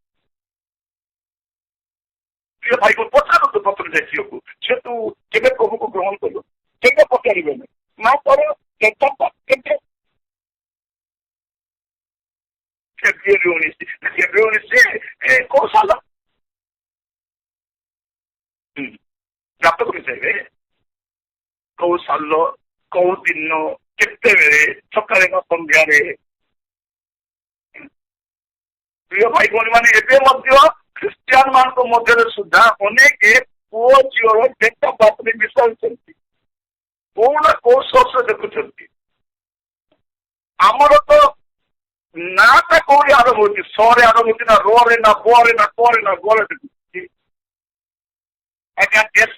ପ୍ରିୟ ଭାଇ ପଚାରନ୍ତୁ ପ୍ରଥମେ ଯାଇ ଝିଅକୁ, ଝିଅ ତୁ କେବେ ପ୍ରଭୁକୁ ଗ୍ରହଣ କଲୁ? କେବେ ପଚାରିବେନି ମା ତୋର କେବେ ଫେବୃଆରୀ 19 କୋଉ ସାଲ ଜାତକ ମିଶାଇବେ କୋଉ ସାଲ କୋଉ ଦିନ କେତେବେଳେ ସକାଳେ ନା ସନ୍ଧ୍ୟାରେ। ପ୍ରିୟ ଭାଇ ଭଉଣୀ ମାନେ ଏବେ ମଧ୍ୟ ଖ୍ରୀଷ୍ଟିଆନ ମାନଙ୍କ ମଧ୍ୟରେ ସୁଦ୍ଧା ଅନେକ ପୁଅ ଝିଅର ଡେଟ୍ ଅଫ୍ ବାର୍ଥରେ ମିଶାଉଛନ୍ତି, କୋଉ ନା କୋଉ ସୋର୍ସରେ ଦେଖୁଛନ୍ତି। ଆମର ତ ନାଟା କୋଉଠି ଆରମ୍ଭ ହଉଛି, ସରେ ଆରମ୍ଭ ହଉଛି ନା ରେ ନା ବରେ ନା କରେ ନା ଗରେ ଦେଖୁଛି। ଆଜ୍ଞା ଟେଷ୍ଟ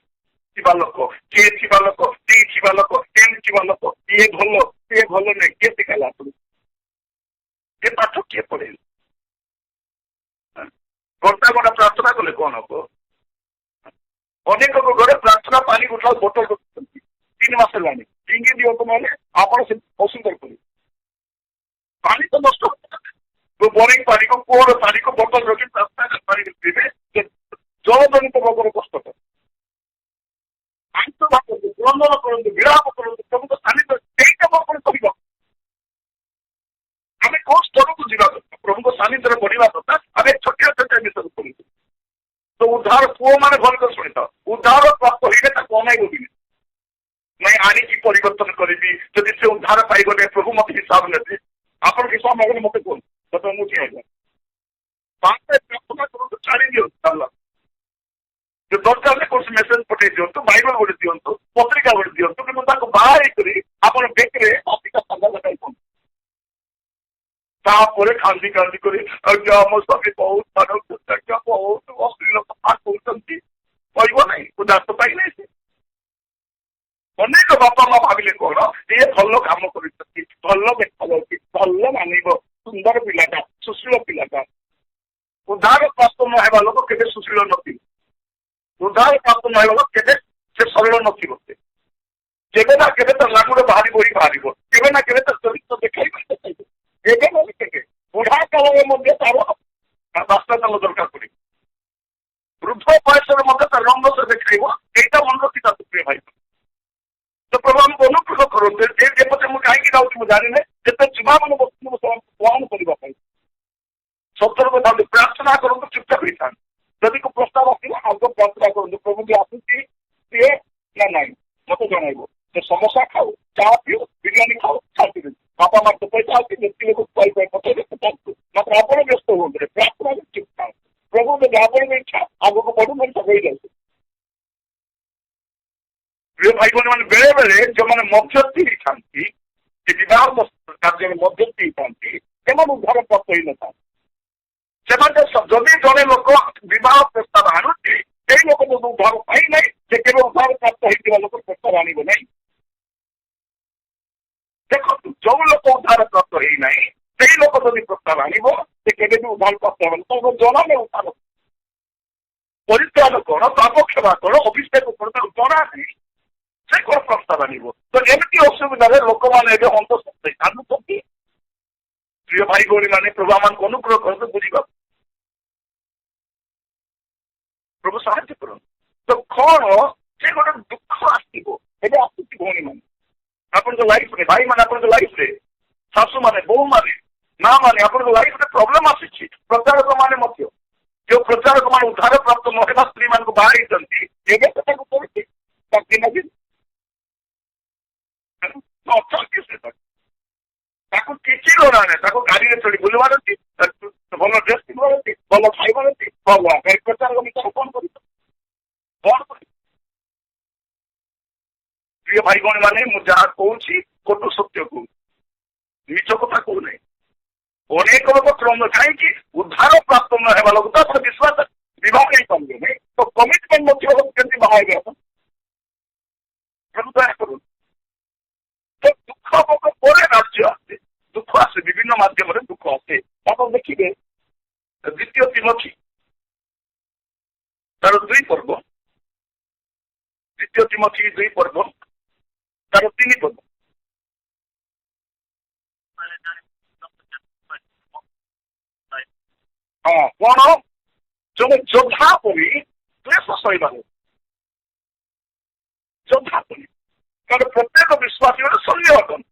ଥିବା ଲୋକ, କିଏ ଥିବା ଲୋକ, ଟି ଥିବା ଲୋକ, ଏମ୍ ଥିବା ଲୋକ, କିଏ ଭଲ ନାହିଁ, କିଏ ଶିଖାଇଲା ଆପଣଙ୍କୁ? ଏ ପାଠ କିଏ ପଢେଇଲେ? ଘଣ୍ଟା ଘଣ୍ଟା ପ୍ରାର୍ଥନା କଲେ କଣ ହବ? ଅନେକ ଘରେ ପ୍ରାର୍ଥନା ପାଣି ଗୋଟା ବୋଟଲ ରଖୁଛନ୍ତି, 3 ମାସ ହେଲାଣି, ଫିଙ୍ଗି ଦିଅନ୍ତୁ ନହେଲେ ଆପଣ ସେ ଅସୁବିଧା କରିବେ। ପାଣି ତ ନଷ୍ଟ ହଉଛି, ବୋରିଂ ପାଣିକୁ କୂଅର ପାଣିକୁ ବୋଟଲ ରଖି ପ୍ରାର୍ଥନା ପାଣି ପିଇବେ, ଜଳଜନିତ ରୋଗର କଷ୍ଟ। ଆଇଁଷ ଭାବନ୍ତୁ, କ୍ରନ୍ଦନ କରନ୍ତୁ, ବିଳାପ କରନ୍ତୁ, ପ୍ରଭୁଙ୍କ ସାନ୍ନିଧ୍ୟ ସେଇଟା ଆପଣ କହିବ। ଆମେ କୋଉ ସ୍ତରକୁ ଯିବା କଥା? ପ୍ରଭୁଙ୍କ ସାନ୍ନିଧ୍ୟରେ ବଢିବା କଥା। ଆମେ ଛୋଟିଆ ଛୋଟିଆ ବିଷୟରେ ପଢିଛୁ। ତ ଉଦ୍ଧାର ପୁଅ ମାନେ ଭଲ କରି ଶୁଣିଥାଉ, ଉଦ୍ଧାର ପ୍ରାପ୍ତ ହେଇଲେ ତାକୁ ଅନାଇବ ବି ନାଇଁ, ଆଣିକି ପରିବର୍ତ୍ତନ କରିବି। ଯଦି ସେ ଉଦ୍ଧାର ପାଇଗଲେ ପ୍ରଭୁ ମତେ ହିସାବ ନେବେ, ଆପଣ ହିସାବ ନେବେ ମତେ କୁହନ୍ତୁ, ତତେ ମୁଁ ଠିଆ ହେଇଯାଏ। ପ୍ରାର୍ଥନା କରନ୍ତୁ, ଛାଡ଼ି ଦିଅନ୍ତୁ ଚାଲ। ଦରକାର କୌଣସି ମେସେଜ ପଠେଇ ଦିଅନ୍ତୁ, ବାଇବଲ ଗୋଟେ ଦିଅନ୍ତୁ, ପତ୍ରିକା ଗୋଟେ ଦିଅନ୍ତୁ, କିନ୍ତୁ ତାକୁ ବାହା ହେଇକରି ଆପଣ ବେକରେ ଅଧିକା ସାଙ୍ଗା ଲଗାଇ ଦିଅନ୍ତୁ। ତାପରେ କାନ୍ଦି କାନ୍ଦି କରି ଆଜ୍ଞା ଆମ ସ୍ୱାମୀ ବହୁତ ମାନୁଛନ୍ତି, ଆଜ୍ଞା ବହୁତ ଅଶ୍ଳୀଳ କଥା କହୁଛନ୍ତି, କହିବ ନାହିଁ। ଉଦାସ ପାଇଲେ ସେ ଅନେକ ବାପା ମା ଭାବିଲେ କଣ, ଇଏ ଭଲ କାମ କରିଛନ୍ତି, ଭଲ ଦେଖାଯାଉଛି, ଭଲ ମାନିବ, ସୁନ୍ଦର ପିଲାଟା, ସୁଶୀଳ ପିଲାଟା। ଉଦ୍ଧାର ପ୍ରାପ୍ତ ନ ହେବା ଲୋକ କେବେ ସୁଶୀଳ ନଥିବ, ଉଦ୍ଧାର ପ୍ରାପ୍ତ ନ ହେବା ଲୋକ କେବେ ସେ ସରଳ ନଥିବ। କେବେ ନା କେବେ ତ ଲାଗୁରେ ବାହାରିବ, କେବେ ନା କେବେ ତ ଚରିତ୍ର ଦେଖାଇବ। ଏବେ ନହେଲେ କେବେ ବୁଢା କାଳରେ ମଧ୍ୟ ତାର ବାସ୍ତବ ଦରକାର ପଡିବ, ବୃଦ୍ଧ ବୟସରେ ମଧ୍ୟ ତାର ରଙ୍ଗ ସେ ଦେଖାଇବ। ଏଇଟା ମନେ ରଖିଥା ପ୍ରିୟ ଭାଇ। ତ ପ୍ରଭୁ ଆମକୁ ଅନୁଗ୍ରହ କରନ୍ତୁ, ଯେପଟେ ମୁଁ କାହିଁକି ଯାଉଛି ମୁଁ ଜାଣିନି, ଯେତେ ଯିବା ମାନେ ବସ୍ତୁ ଗ୍ରହଣ କରିବା ପାଇଁ ସତର୍କ ଥାନ୍ତୁ, ପ୍ରାର୍ଥନା କରନ୍ତୁ, ଚୁପଚାପ ହେଇଥାନ୍ତୁ। ଯଦି କୋଉ ପ୍ରସ୍ତାବ ଆସିବ ଆଗ ପ୍ରାର୍ଥନା କରନ୍ତୁ, ପ୍ରଭୁ ବି ଆସୁଛି ସିଏ ନା ନାହିଁ ମତେ ଜଣାଇବ। ସେ ସମୋସା ଖାଉ, ଚା ପିଉ, ବିରିୟାନୀ ଖାଉ, ଖାଇଦେବେ। ବାପା ମା ତ ପଇସା ଅଛି, ବ୍ୟକ୍ତି ଲୋକ ପଚାରିବେ ପଚାରନ୍ତୁ, ମାତ୍ର ଆପଣ ବ୍ୟସ୍ତ ହୁଅନ୍ତୁ, ପ୍ରାର୍ଥନା ଚୁପ ଥାନ୍ତୁ। ପ୍ରଭୁ ଯଦି ଆପଣଙ୍କ ଇଚ୍ଛା ଆଗକୁ ବଢୁ ମଣିଷ ହେଇଯାଉଛି। ପ୍ରିୟ ଭାଇ ଭଉଣୀ ମାନେ ବେଳେ ବେଳେ ଯୋଉମାନେ ମଧ୍ୟସ୍ଥି ହେଇଥାନ୍ତି, ସେ ବିବାହ କାର୍ଯ୍ୟରେ ମଧ୍ୟସ୍ଥି ହେଇଥାନ୍ତି, ସେମାନେ ଉଦ୍ଧାର ପ୍ରାପ୍ତ ହେଇନଥାନ୍ତି। ସେମାନେ ଯଦି ଜଣେ ଲୋକ ବିବାହ ପ୍ରସ୍ତାବ ଆଣୁଛି, ସେଇ ଲୋକ ଯଦି ଉଦ୍ଧାର ପାଇନାହିଁ, ସେ କେବେ ଉଦ୍ଧାର ପ୍ରାପ୍ତ ହେଇଥିବା ଲୋକ ପ୍ରସ୍ତାବ ଆଣିବ ନାହିଁ। ଦେଖନ୍ତୁ, ଯୋଉ ଲୋକ ଉଦ୍ଧାର ପ୍ରାପ୍ତ ହେଇନାହିଁ ସେଇ ଲୋକ ଯଦି ପ୍ରସ୍ତାବ ଆଣିବ, ସେ କେବେ ବି ଉଦ୍ଧାର ପ୍ରାପ୍ତ ହେବନି। ତାଙ୍କୁ ଜଣାନେ ଉଦ୍ଧାର ପରିତ୍ରାଣ କଣ, ପାପ କ୍ଷମା କଣ, ଅଭିଷେକ କଣ ତାକୁ ଜଣା ନାହିଁ, ସେ କଣ ପ୍ରସ୍ତାବ ଆଣିବ? ତ ଏମିତି ଅସୁବିଧାରେ ଲୋକମାନେ ଏବେ ହନ୍ତସନ୍ତ କାନ୍ଦୁଛନ୍ତି। ପ୍ରିୟ ଭାଇ ଭଉଣୀ ମାନେ ପ୍ରଭୁ ମାନଙ୍କୁ ଅନୁଗ୍ରହ କରନ୍ତୁ, ବୁଝିବା ପ୍ରଭୁ ସାହାଯ୍ୟ କରନ୍ତୁ। ତ କଣ ସେ ଗୋଟେ ଦୁଃଖ ଆସିବ, ଏବେ ଆସୁଛି ଭଉଣୀ ମାନେ ଆପଣଙ୍କ ଲାଇଫରେ, ଭାଇ ମାନେ ଆପଣଙ୍କ ଲାଇଫରେ, ଶାଶୁ ମାନେ, ବୋହୂ ମାନେ, ମା ମାନେ ଆପଣଙ୍କ ଲାଇଫରେ ପ୍ରୋବ୍ଲେମ ଆସିଛି। ପ୍ରଚାରକ ମାନେ ମଧ୍ୟ, ଯୋଉ ପ୍ରଚାରକ ମାନେ ଉଦ୍ଧାର ପ୍ରାପ୍ତ ମହିଳା ସ୍ତ୍ରୀ ମାନଙ୍କୁ ବାହା ହେଇଛନ୍ତି, ଏବେ ତ ତାକୁ କରୁଛି ଅଛନ୍ତି, ସେ ତାକୁ କିଛି ଜଣା ନାହିଁ। ତାକୁ ଗାଡିରେ ଚଢି ବୁଲିବାର ଅଛି, ଭଲ ଡ୍ରେସ୍ ପିନ୍ଧିବାର ଅଛି, ଭଲ ଖାଇବାର ଅଛି, ଭଲ ପ୍ରଚାରକ ଭିତରେ କଣ କରିବ, କଣ କରିବ? ପ୍ରିୟ ଭାଇ ଭଉଣୀ ମାନେ, ମୁଁ ଯାହା କହୁଛି କଟୁ ସତ୍ୟ କହୁଛି, ନିଜ କଥା କହୁନାହିଁ। ଅନେକ ଲୋକ କ୍ରମ କାହିଁକି ଉଦ୍ଧାର ପ୍ରାପ୍ତ ନ ହେବା ଲୋକ ତାପରେ ବିଶ୍ୱାସ ବିବାହ ହେଇପାରିବେ ନାହିଁ, ତ କମିଟମେଣ୍ଟ ମଧ୍ୟ କେମିତି ବାହା ହେବେ ଆପଣ ଦୟା କରନ୍ତୁ। ତ ଦୁଃଖ ପରେ ରାଜ୍ୟ ଆସେ, ଦୁଃଖ ଆସେ, ବିଭିନ୍ନ ମାଧ୍ୟମରେ ଦୁଃଖ ଆସେ। ଆପଣ ଦେଖିବେ ଦ୍ୱିତୀୟ ତିମୋଥୀ ତାର 2 ପର୍ବ, ଦ୍ୱିତୀୟ ତିମୋଥୀ 2 ପର୍ବ ତାର 3 ପର୍ବ। ହଁ କଣ ଜଣେ ଯୋଦ୍ଧା ପରି ତୁମେ ସହିବାର ଯୋଦ୍ଧା କରି, କାରଣ ପ୍ରତ୍ୟେକ ବିଶ୍ୱାସୀ ଗୋଟେ ସୈନ୍ୟ ଅଟନ୍ତି।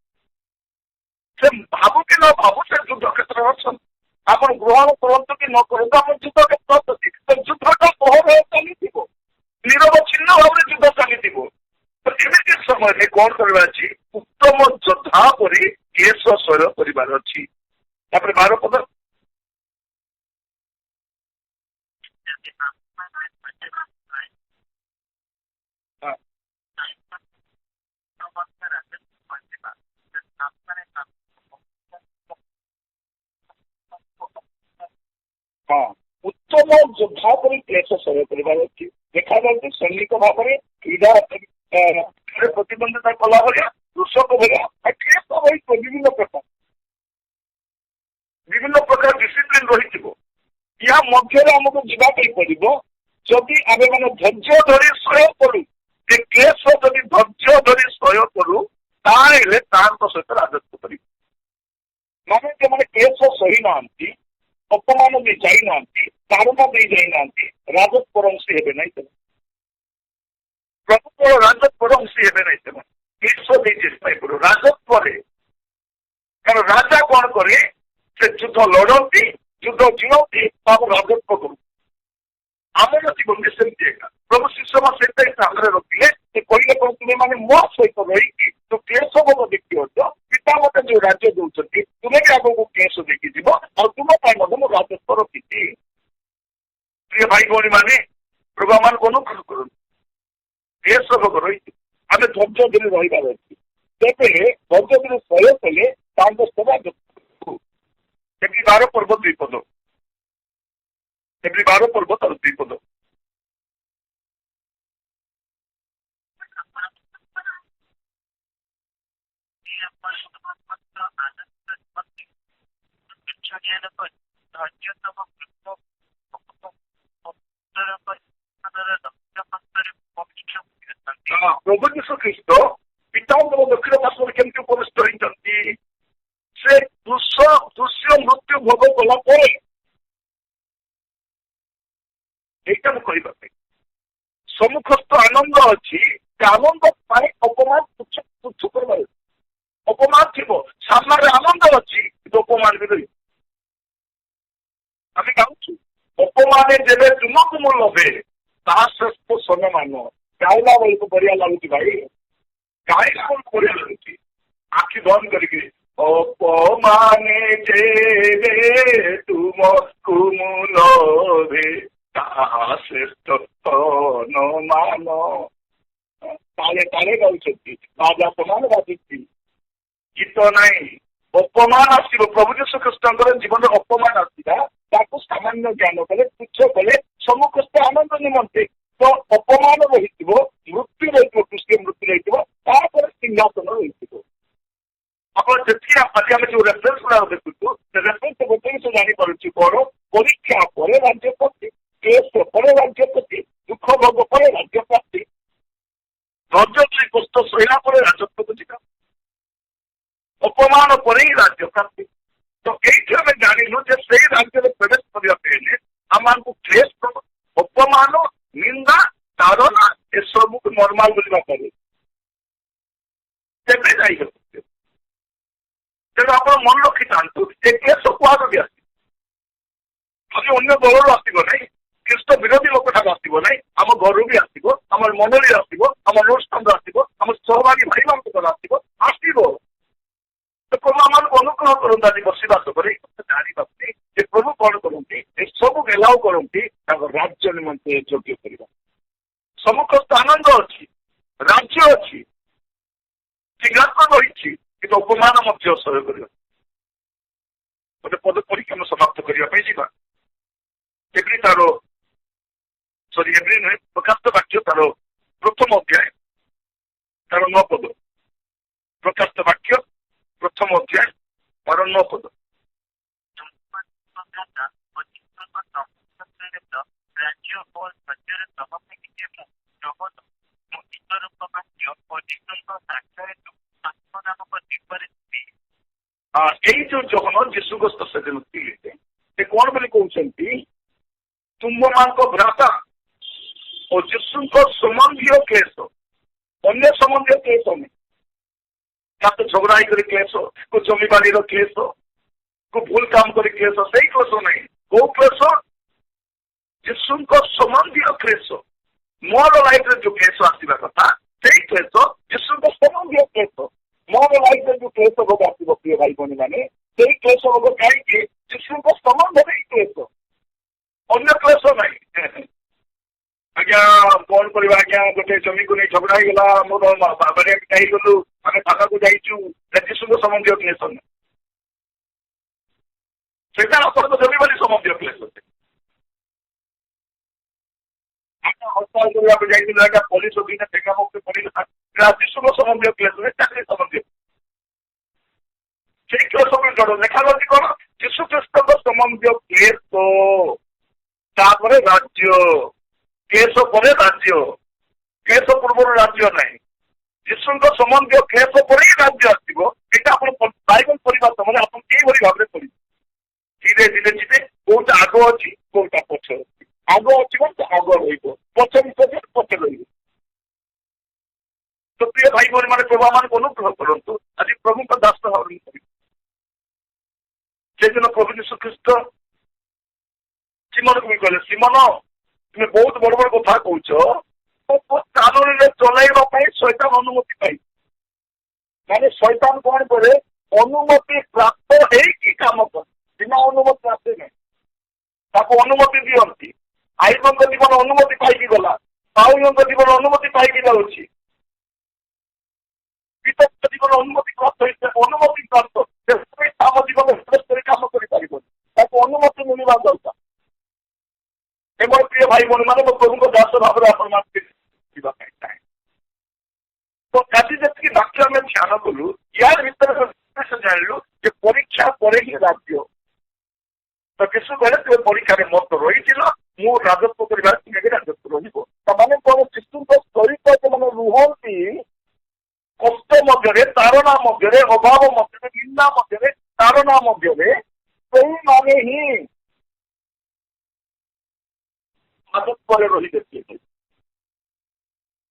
ସେ ଭାବୁ କି ନ ଭାବୁ ସେ ଯୁଦ୍ଧ କ୍ଷେତ୍ରରେ ଅଛନ୍ତି। ଆପଣ ଗ୍ରହଣ କରନ୍ତୁ କି ନ କରନ୍ତୁ ଆପଣ ଯୁଦ୍ଧ କ୍ଷେତ୍ର ଅଛନ୍ତି। ତ ଯୁଦ୍ଧଟା କୋହରେ ଚାଲିଥିବ, ନିରବଚ୍ଛିନ୍ନ ଭାବରେ ଯୁଦ୍ଧ ଚାଲିଥିବ। ତ ଏମିତି ସମୟରେ କଣ କରିବାର ଅଛି? ଉତ୍ତମ ଯୋଦ୍ଧା ପରି କେଶ ଶୈଳ କରିବାର ଅଛି। ତାପରେ 12 ପଦ, ହଁ ଉତ୍ତମ ଯୋଦ୍ଧା ପରି କ୍ଲେଶ ସହ୍ୟ କରିବାର ଅଛି। ଦେଖାଯାଉଛି ସୈନିକ ଭାବରେ କ୍ରୀଡ଼ା ପ୍ରତିଦ୍ୱନ୍ଦିତା କଲା ଭଳିଆ, କୃଷକ ଭଳିଆ କ୍ଲେଶ ରହିଥିବ। ବିଭିନ୍ନ ପ୍ରକାର ଡିସିପ୍ଲିନ ରହିଥିବ। ଏହା ମଧ୍ୟରେ ଆମକୁ ଯିବା ପାଇଁ ପଡିବ। ଯଦି ଆମେ ମାନେ ଧୈର୍ଯ୍ୟ ଧରି ସହ୍ୟ କରୁ, ଏ କ୍ଲେଶ ଯଦି ଧୈର୍ଯ୍ୟ ଧରି ସହ୍ୟ କରୁ, ତାହେଲେ ତାଙ୍କ ସହିତ ରାଜତ୍ୱ କରିବୁ। ମାନେ ସେମାନେ କ୍ଲେଶ ସହି ନାହାନ୍ତି, ଅପମାନ ବି ଯାଇନାହାନ୍ତି, ତାରଣା ଦେଇ ଯାଇନାହାନ୍ତି, ରାଜତ୍ୱର ଅଂଶୀ ହେବେ ନାହିଁ ସେମାନେ। ପ୍ରଭୁଙ୍କର ରାଜତ୍ୱର ଅଂଶୀ ହେବେ ନାହିଁ ସେମାନେ। କ୍ଲେଶ ଦେଇ ଚେଷ୍ଟା କରୁ ରାଜତ୍ୱରେ। କାରଣ ରାଜା କଣ କରେ? ସେ ଯୁଦ୍ଧ ଲଢନ୍ତି, ଯୁଦ୍ଧ ଜିଣନ୍ତି, ତାକୁ ରାଜତ୍ୱ କରୁ। ଆମର ଜୀବନ ବି ସେମିତି ଏକା। ପ୍ରଭୁ ଶିଷ୍ୟମା ସେଇଟା ସାମ୍ନାରେ ରଖିଲେ, ସେ କହିଲେ କଣ, ତୁମେ ମାନେ ମୋ ସହିତ ରହିକି ତୁ କ୍ଲେଶ ଭୋଗ ଦେଖିଅଛ, ପିତା ମତେ ଯୋଉ ରାଜ୍ୟ ଦଉଛନ୍ତି, ତୁମେ ବି ଆଗକୁ କ୍ଲେଶ ଦେଖି ଯିବ, ଆଉ ତୁମ ପାଇଁ ମଧ୍ୟ ମୁଁ ରାଜତ୍ୱ ରଖିଛି। ପ୍ରିୟ ଭାଇ ଭଉଣୀ ମାନେ, ପ୍ରଭୁ ଆମମାନଙ୍କୁ ଅନୁଗ୍ରହ କରନ୍ତୁ। କ୍ଲେଶ ଭୋଗ ରହିଛି, ଆମେ ଧୈର୍ଯ୍ୟ ଧରି ରହିବାର ଅଛି। ତେବେ ଧୈର୍ଯ୍ୟ ଧରି ସହ୍ୟ କଲେ ତାଙ୍କ ସେବା ଏଠି 12 ପର୍ବ 2 ପଦ, ଏଠି 12 ପର୍ବ ତାର 2 ପଦ। ପ୍ରଭୁ ଯୀଶୁ ଖ୍ରୀଷ୍ଟ ପିତାଙ୍କର ଦକ୍ଷିଣ ପାର୍ଶ୍ୱରେ କେମିତି ଉପବିଷ୍ଟ ହୋଇଛନ୍ତି? ସେ ଦୃଶ୍ୟ ମୃତ୍ୟୁ ଭୋଗ କଲା ପରେ, এইটা ମୁଁ କହିବା ପାଇଁ ସମ୍ମୁଖସ୍ଥ ଆନନ୍ଦ ଅଛି। ଆନନ୍ଦ ପାଇଁ ଅପମାନ ତୁଚ୍ଛ କରିବାର, ଅପମାନ ଥିବ, ସାମ୍ନାରେ ଆନନ୍ଦ ଅଛି, କିନ୍ତୁ ଅପମାନ ବି ରହିବ। ଆମେ ଗାଉଛୁ, ଅପମାନେ ଯେବେ ତୁମକୁ ମୁଁ ଲଭେ, ତାହା ଶ୍ରେଷ୍ଠ ସମ୍ମାନ। ଗାଇଲା ବେଳକୁ ବଢିଆ ଲାଗୁଛି ଭାଇ, ଗାଇଲା ବେଳକୁ ବଢିଆ ଲାଗୁଛି। ଆଖି ବନ୍ଦ କରିକି, ଅପମାନେ ଯେବେ ତୁମକୁ ମୁଁ ଲଭେ, ତାହା ଶ୍ରେଷ୍ଠ ମାନ। ତାଳେ ତାଳେ ଗାଉଛନ୍ତି, ବାଜା ସମାନ ବାଜୁଛି, ଗୀତ ନାହିଁ। ଅପମାନ ଆସିବ, ପ୍ରଭୁ ଯୀଶୁ ଖ୍ରୀଷ୍ଟଙ୍କର ଜୀବନରେ ଅପମାନ ଆସିଲା, ତାକୁ ସାମାନ୍ୟ ଜ୍ଞାନ କଲେ, ତୁଚ୍ଛ କଲେ, ସମ୍ମୁଖସ୍ଥ ଆନନ୍ଦ ନିମନ୍ତେ। ତ ଅପମାନ ରହିଥିବ, ମୃତ୍ୟୁ ରହିଥିବ, ଖ୍ରୀଷ୍ଟ ମୃତ୍ୟୁ ରହିଥିବ, ତାପରେ ସିଂହାସନ ରହିଥିବ। ଆପଣ ଯେତିକି ଆଜି ଆମେ ଯୋଉ ରେଫରେନ୍ସ ଗୁଡାକ ଦେଖୁଛୁ, ସେ ରେଫରେନ୍ସ ଗୋଟେ ଜିନିଷ ଜାଣିପାରୁଛି, କଣ? ପରୀକ୍ଷା ପରେ ରାଜ୍ୟ ପ୍ରାପ୍ତି, କେସ୍ ପରେ ରାଜ୍ୟ ପ୍ରାପ୍ତି, ଦୁଃଖ ଭୋଗ ପରେ ରାଜ୍ୟ ପ୍ରାପ୍ତି, ଧୈର୍ଯ୍ୟ କଷ୍ଟ ସହିଲା ପରେ ରାଜତ୍ୱକୁ ଯିବା, ଅପମାନ ପରେ ହିଁ ରାଜ୍ୟ ପ୍ରାପ୍ତି। ତ ଏଇଠି ଆମେ ଜାଣିଲୁ ଯେ ସେଇ ରାଜ୍ୟରେ ପ୍ରବେଶ କରିବା ପାଇଁ ହେଲେ ଆମମାନଙ୍କୁ କ୍ଲେଶ, ଅପମାନ, ନିନ୍ଦା, ତାରନା ଏସବୁକୁ ନର୍ମାଲ ବୁଝିବା ପରେ ତେବେ ଯାଇହେବ। ତେଣୁ ଆପଣ ମନେ ରଖିଥାନ୍ତୁ, ଏ କ୍ଲେଶ କୁଆଡୁ ବି ଆସିବ, ଖାଲି ଅନ୍ୟ ଦଳରୁ ଆସିବ ନାହିଁ, ଖ୍ରୀଷ୍ଟ ବିରୋଧୀ ଲୋକଠାରୁ ଆସିବ ନାହିଁ, ଆମ ଘରୁ ବି ଆସିବ, ଆମର ମଣ୍ଡଳୀ ଆସିବ, ଆମ ଅନୁଷ୍ଠାନରୁ ଆସିବ, ଆମ ସହଭାଗୀ ଭାଇମାନଙ୍କ ଦ୍ୱାରା ଆସିବ। ତ ପ୍ରଭୁ ଆମମାନଙ୍କୁ ଅନୁଗ୍ରହ କରନ୍ତୁ ଆଜି ବସିବା ସମୟରେ ଜାଣିବା ପାଇଁ ଯେ ପ୍ରଭୁ କଣ କରନ୍ତି, ଏସବୁ ଗେଲାଉ କରନ୍ତି ତାଙ୍କ ରାଜ୍ୟ ନିମନ୍ତେ ଯୋଗ୍ୟ କରିବା। ସମ୍ମୁଖସ୍ଥ ଆନନ୍ଦ ଅଛି, ରାଜ୍ୟ ଅଛି, ସିଂହାସନ ରହିଛି, କିନ୍ତୁ ଅପମାନ ମଧ୍ୟ ସହ୍ୟ କରିବା। ଗୋଟେ ପଦ ପରୀକ୍ଷା ଆମେ ସମାପ୍ତ କରିବା ପାଇଁ ଯିବା। ଏଭଳି ତାର ଏଭଳି ନୁହେଁ, ପ୍ରକାଶିତ ବାକ୍ୟ ତାର ପ୍ରଥମ ଅଧ୍ୟାୟ ତାର 9 ପଦ। ପ୍ରକାଶିତ ବାକ୍ୟ ପ୍ରଥମ ଅଧ୍ୟାୟ ତାର 9 ପଦ। ଏଇ ଯୋଉ ଜହନ ଯୀଶୁଗ୍ରସ୍ତ ସେଦିନ ଥିଲେ, ସେ କଣ ବୋଲି କହୁଛନ୍ତି? ତୁମମାନଙ୍କ ଭ୍ରାତା ଓ ଯୀଶୁଙ୍କ ସମ୍ବନ୍ଧୀୟ କ୍ଲେଶ, ଅନ୍ୟ ସମ୍ବନ୍ଧୀୟ କ୍ଲେଶ ନୁହେଁ। କାହା ଝଗଡ଼ା ହେଇକରି କ୍ଲେଶ, କୋ ଜମିବାଡ଼ିର କ୍ଲେଶ, କୋ ଭୁଲ କାମ କରି କ୍ଲେଶ, ସେଇ କ୍ଲେଶ ନାହିଁ। କୋଉ କ୍ଲେଶ? ଯୀଶୁଙ୍କ ସମ୍ବନ୍ଧୀୟ କ୍ଲେଶ। ମୋର ଲାଇଫରେ ଯୋଉ କ୍ଲେଶ ଆସିବା କଥା ସେଇ କ୍ଲେଶ ଯୀଶୁଙ୍କ ସମ୍ବନ୍ଧୀୟ କ୍ଲେଶ। ମୋର ଲାଇଫରେ ଯୋଉ କ୍ଲେଶ ଭୋଗ ଆସିବ ପ୍ରିୟ ଭାଇ ଭଉଣୀ ମାନେ, ସେଇ କ୍ଲେଶ ଭୋଗ କାହିଁକି? ଯୀଶୁଙ୍କ ସମ୍ବନ୍ଧରେ ଏଇ କ୍ଲେଶ, ଅନ୍ୟ କ୍ଲେଶ ନାହିଁ। ଆଜ୍ଞା କଣ କରିବା ଆଜ୍ଞା, ଗୋଟେ ଜମିକୁ ନେଇ ଝଗଡ଼ା ହେଇଗଲା, ମୋର ବାଡ଼ିଆ ହେଇଗଲୁ, ଆମେ ଥାନାକୁ ଯାଇଛୁ, ଯୀଶୁଙ୍କ ସମ୍ବନ୍ଧୀୟ କ୍ଲେଶ ନାହିଁ। ସେଇଟା ଆପଣଙ୍କ ଜମିବାଡ଼ି ସମ୍ବନ୍ଧୀୟ କ୍ଲେଶ। ଆଜ୍ଞା ହସ୍ପିଟାଲ କରିବାକୁ ଯାଇଥିଲୁ, ଆଜ୍ଞା ପୋଲିସ ଦିନେ ଟେକା ମୁକ୍ତି ପଡ଼ିଲା, ଯୀଶୁଙ୍କ ସମ୍ବନ୍ଧୀୟ କ୍ଲେଶ ନାହିଁ, ଚାକିରି ସମ୍ବନ୍ଧୀୟ। ସେଇ କ୍ଲେଶ ଜଡ଼ ଲେଖାଯାଉଛି କଣ? ଯୀଶୁ ଖ୍ରୀଷ୍ଟଙ୍କ ସମ୍ବନ୍ଧୀୟ କ୍ଲେଶ, ତାପରେ ରାଜ୍ୟ, କ୍ଲେଶ ପରେ ରାଜ୍ୟ, କ୍ଲେଶ ପୂର୍ବରୁ ରାଜ୍ୟ ନାହିଁ। ଯୀଶୁଙ୍କ ସମ୍ବନ୍ଧୀୟ କ୍ଲେଶ ପରେ ହିଁ ରାଜ୍ୟ ଆସିବ। ଏଇଟା ଆପଣ ବାଇବଲ ପଢିବା ସମୟରେ ଆପଣ ଏଇଭଳି ଭାବରେ ପଢିବେ। ଧୀରେ ଧୀରେ ଯିବେ, କୋଉଟା ଆଗ ଅଛି କୋଉଟା ପଛ ଅଛି। ଆଗ ଅଛି ମାନେ ଆଗ ରହିବ, ପଛ ବିଷୟରେ ପଛ ରହିବ। ତ ପ୍ରିୟ ଭାଇ ଭଉଣୀ ମାନେ, ପ୍ରଭୁ ମାନଙ୍କୁ ଅନୁଗ୍ରହ କରନ୍ତୁ। ଆଜି ପ୍ରଭୁଙ୍କ ଦାସ ଭାବରେ କରିବେ। ସେଦିନ ପ୍ରଭୁ ଯୀଶୁ ଖ୍ରୀଷ୍ଟ ସିମନକୁ ବି କହିଲେ, ସିମନ ତୁମେ ବହୁତ ବଡ ବଡ କଥା କହୁଛ, କାନୁନରେ ଚଲାଇବା ପାଇଁ ଶୈତାନ ଅନୁମତି ପାଇ। ମାନେ ଶୈତାନ କଣ କରେ? ଅନୁମତି ପ୍ରାପ୍ତ ହେଇକି କାମ କରେ, ବିନା ଅନୁମତି ଆସେ ନାହିଁ। ତାକୁ ଅନୁମତି ଦିଅନ୍ତି। ଆଇବଙ୍କ ଜୀବନ ଅନୁମତି ପାଇକି ଗଲା, ପାଉଲଙ୍କ ଜୀବନ ଅନୁମତି ପାଇକି ଯାଉଛି, ପିତଙ୍କ ଜୀବନ ଅନୁମତି ପ୍ରାପ୍ତ ହେଇছে, ଅନୁମତି ପ୍ରାପ୍ତ। ସେଥିପାଇଁ ଆମ ଜୀବନ କରି କାମ କରିପାରିବନି, ତାକୁ ଅନୁମତି ମିଳିବା ଦରକାର। ମୋର ପ୍ରିୟ ଭାଇ ଭଉଣୀ ମାନେ, ମୋ ପ୍ରଭୁଙ୍କ ଦାସ ଭାବରେ ଆପଣମାନଙ୍କୁ ଯିବା ପାଇଁ ଚାହେଁ। ତ ଆଜି ଯେତିକି ବାକ୍ୟ ଆମେ ଧ୍ୟାନ କଲୁ, ୟାର ଭିତରେ ଜାଣିଲୁ ଯେ ପରୀକ୍ଷା ପରେ ହିଁ ରାଜ୍ୟ। ତ ଯୀଶୁ କହିଲେ ତୁମେ ପରୀକ୍ଷାରେ ମତ ରହିଥିଲ, ମୁଁ ରାଜତ୍ୱ କରିବାରେ ତୁମେ ରାଜତ୍ୱ ରହିବ। ତାମାନେ କଣ? ଯୀଶୁଙ୍କ ସହିତ ସେମାନେ ରୁହନ୍ତି କଷ୍ଟ ମଧ୍ୟରେ, ତାରଣା ମଧ୍ୟରେ, ଅଭାବ ମଧ୍ୟରେ, ନିନ୍ଦା ମଧ୍ୟରେ, ତାରଣା ମଧ୍ୟରେ, ସେଇମାନେ ହିଁ ରାଜତ୍ୱରେ ରହିବେ।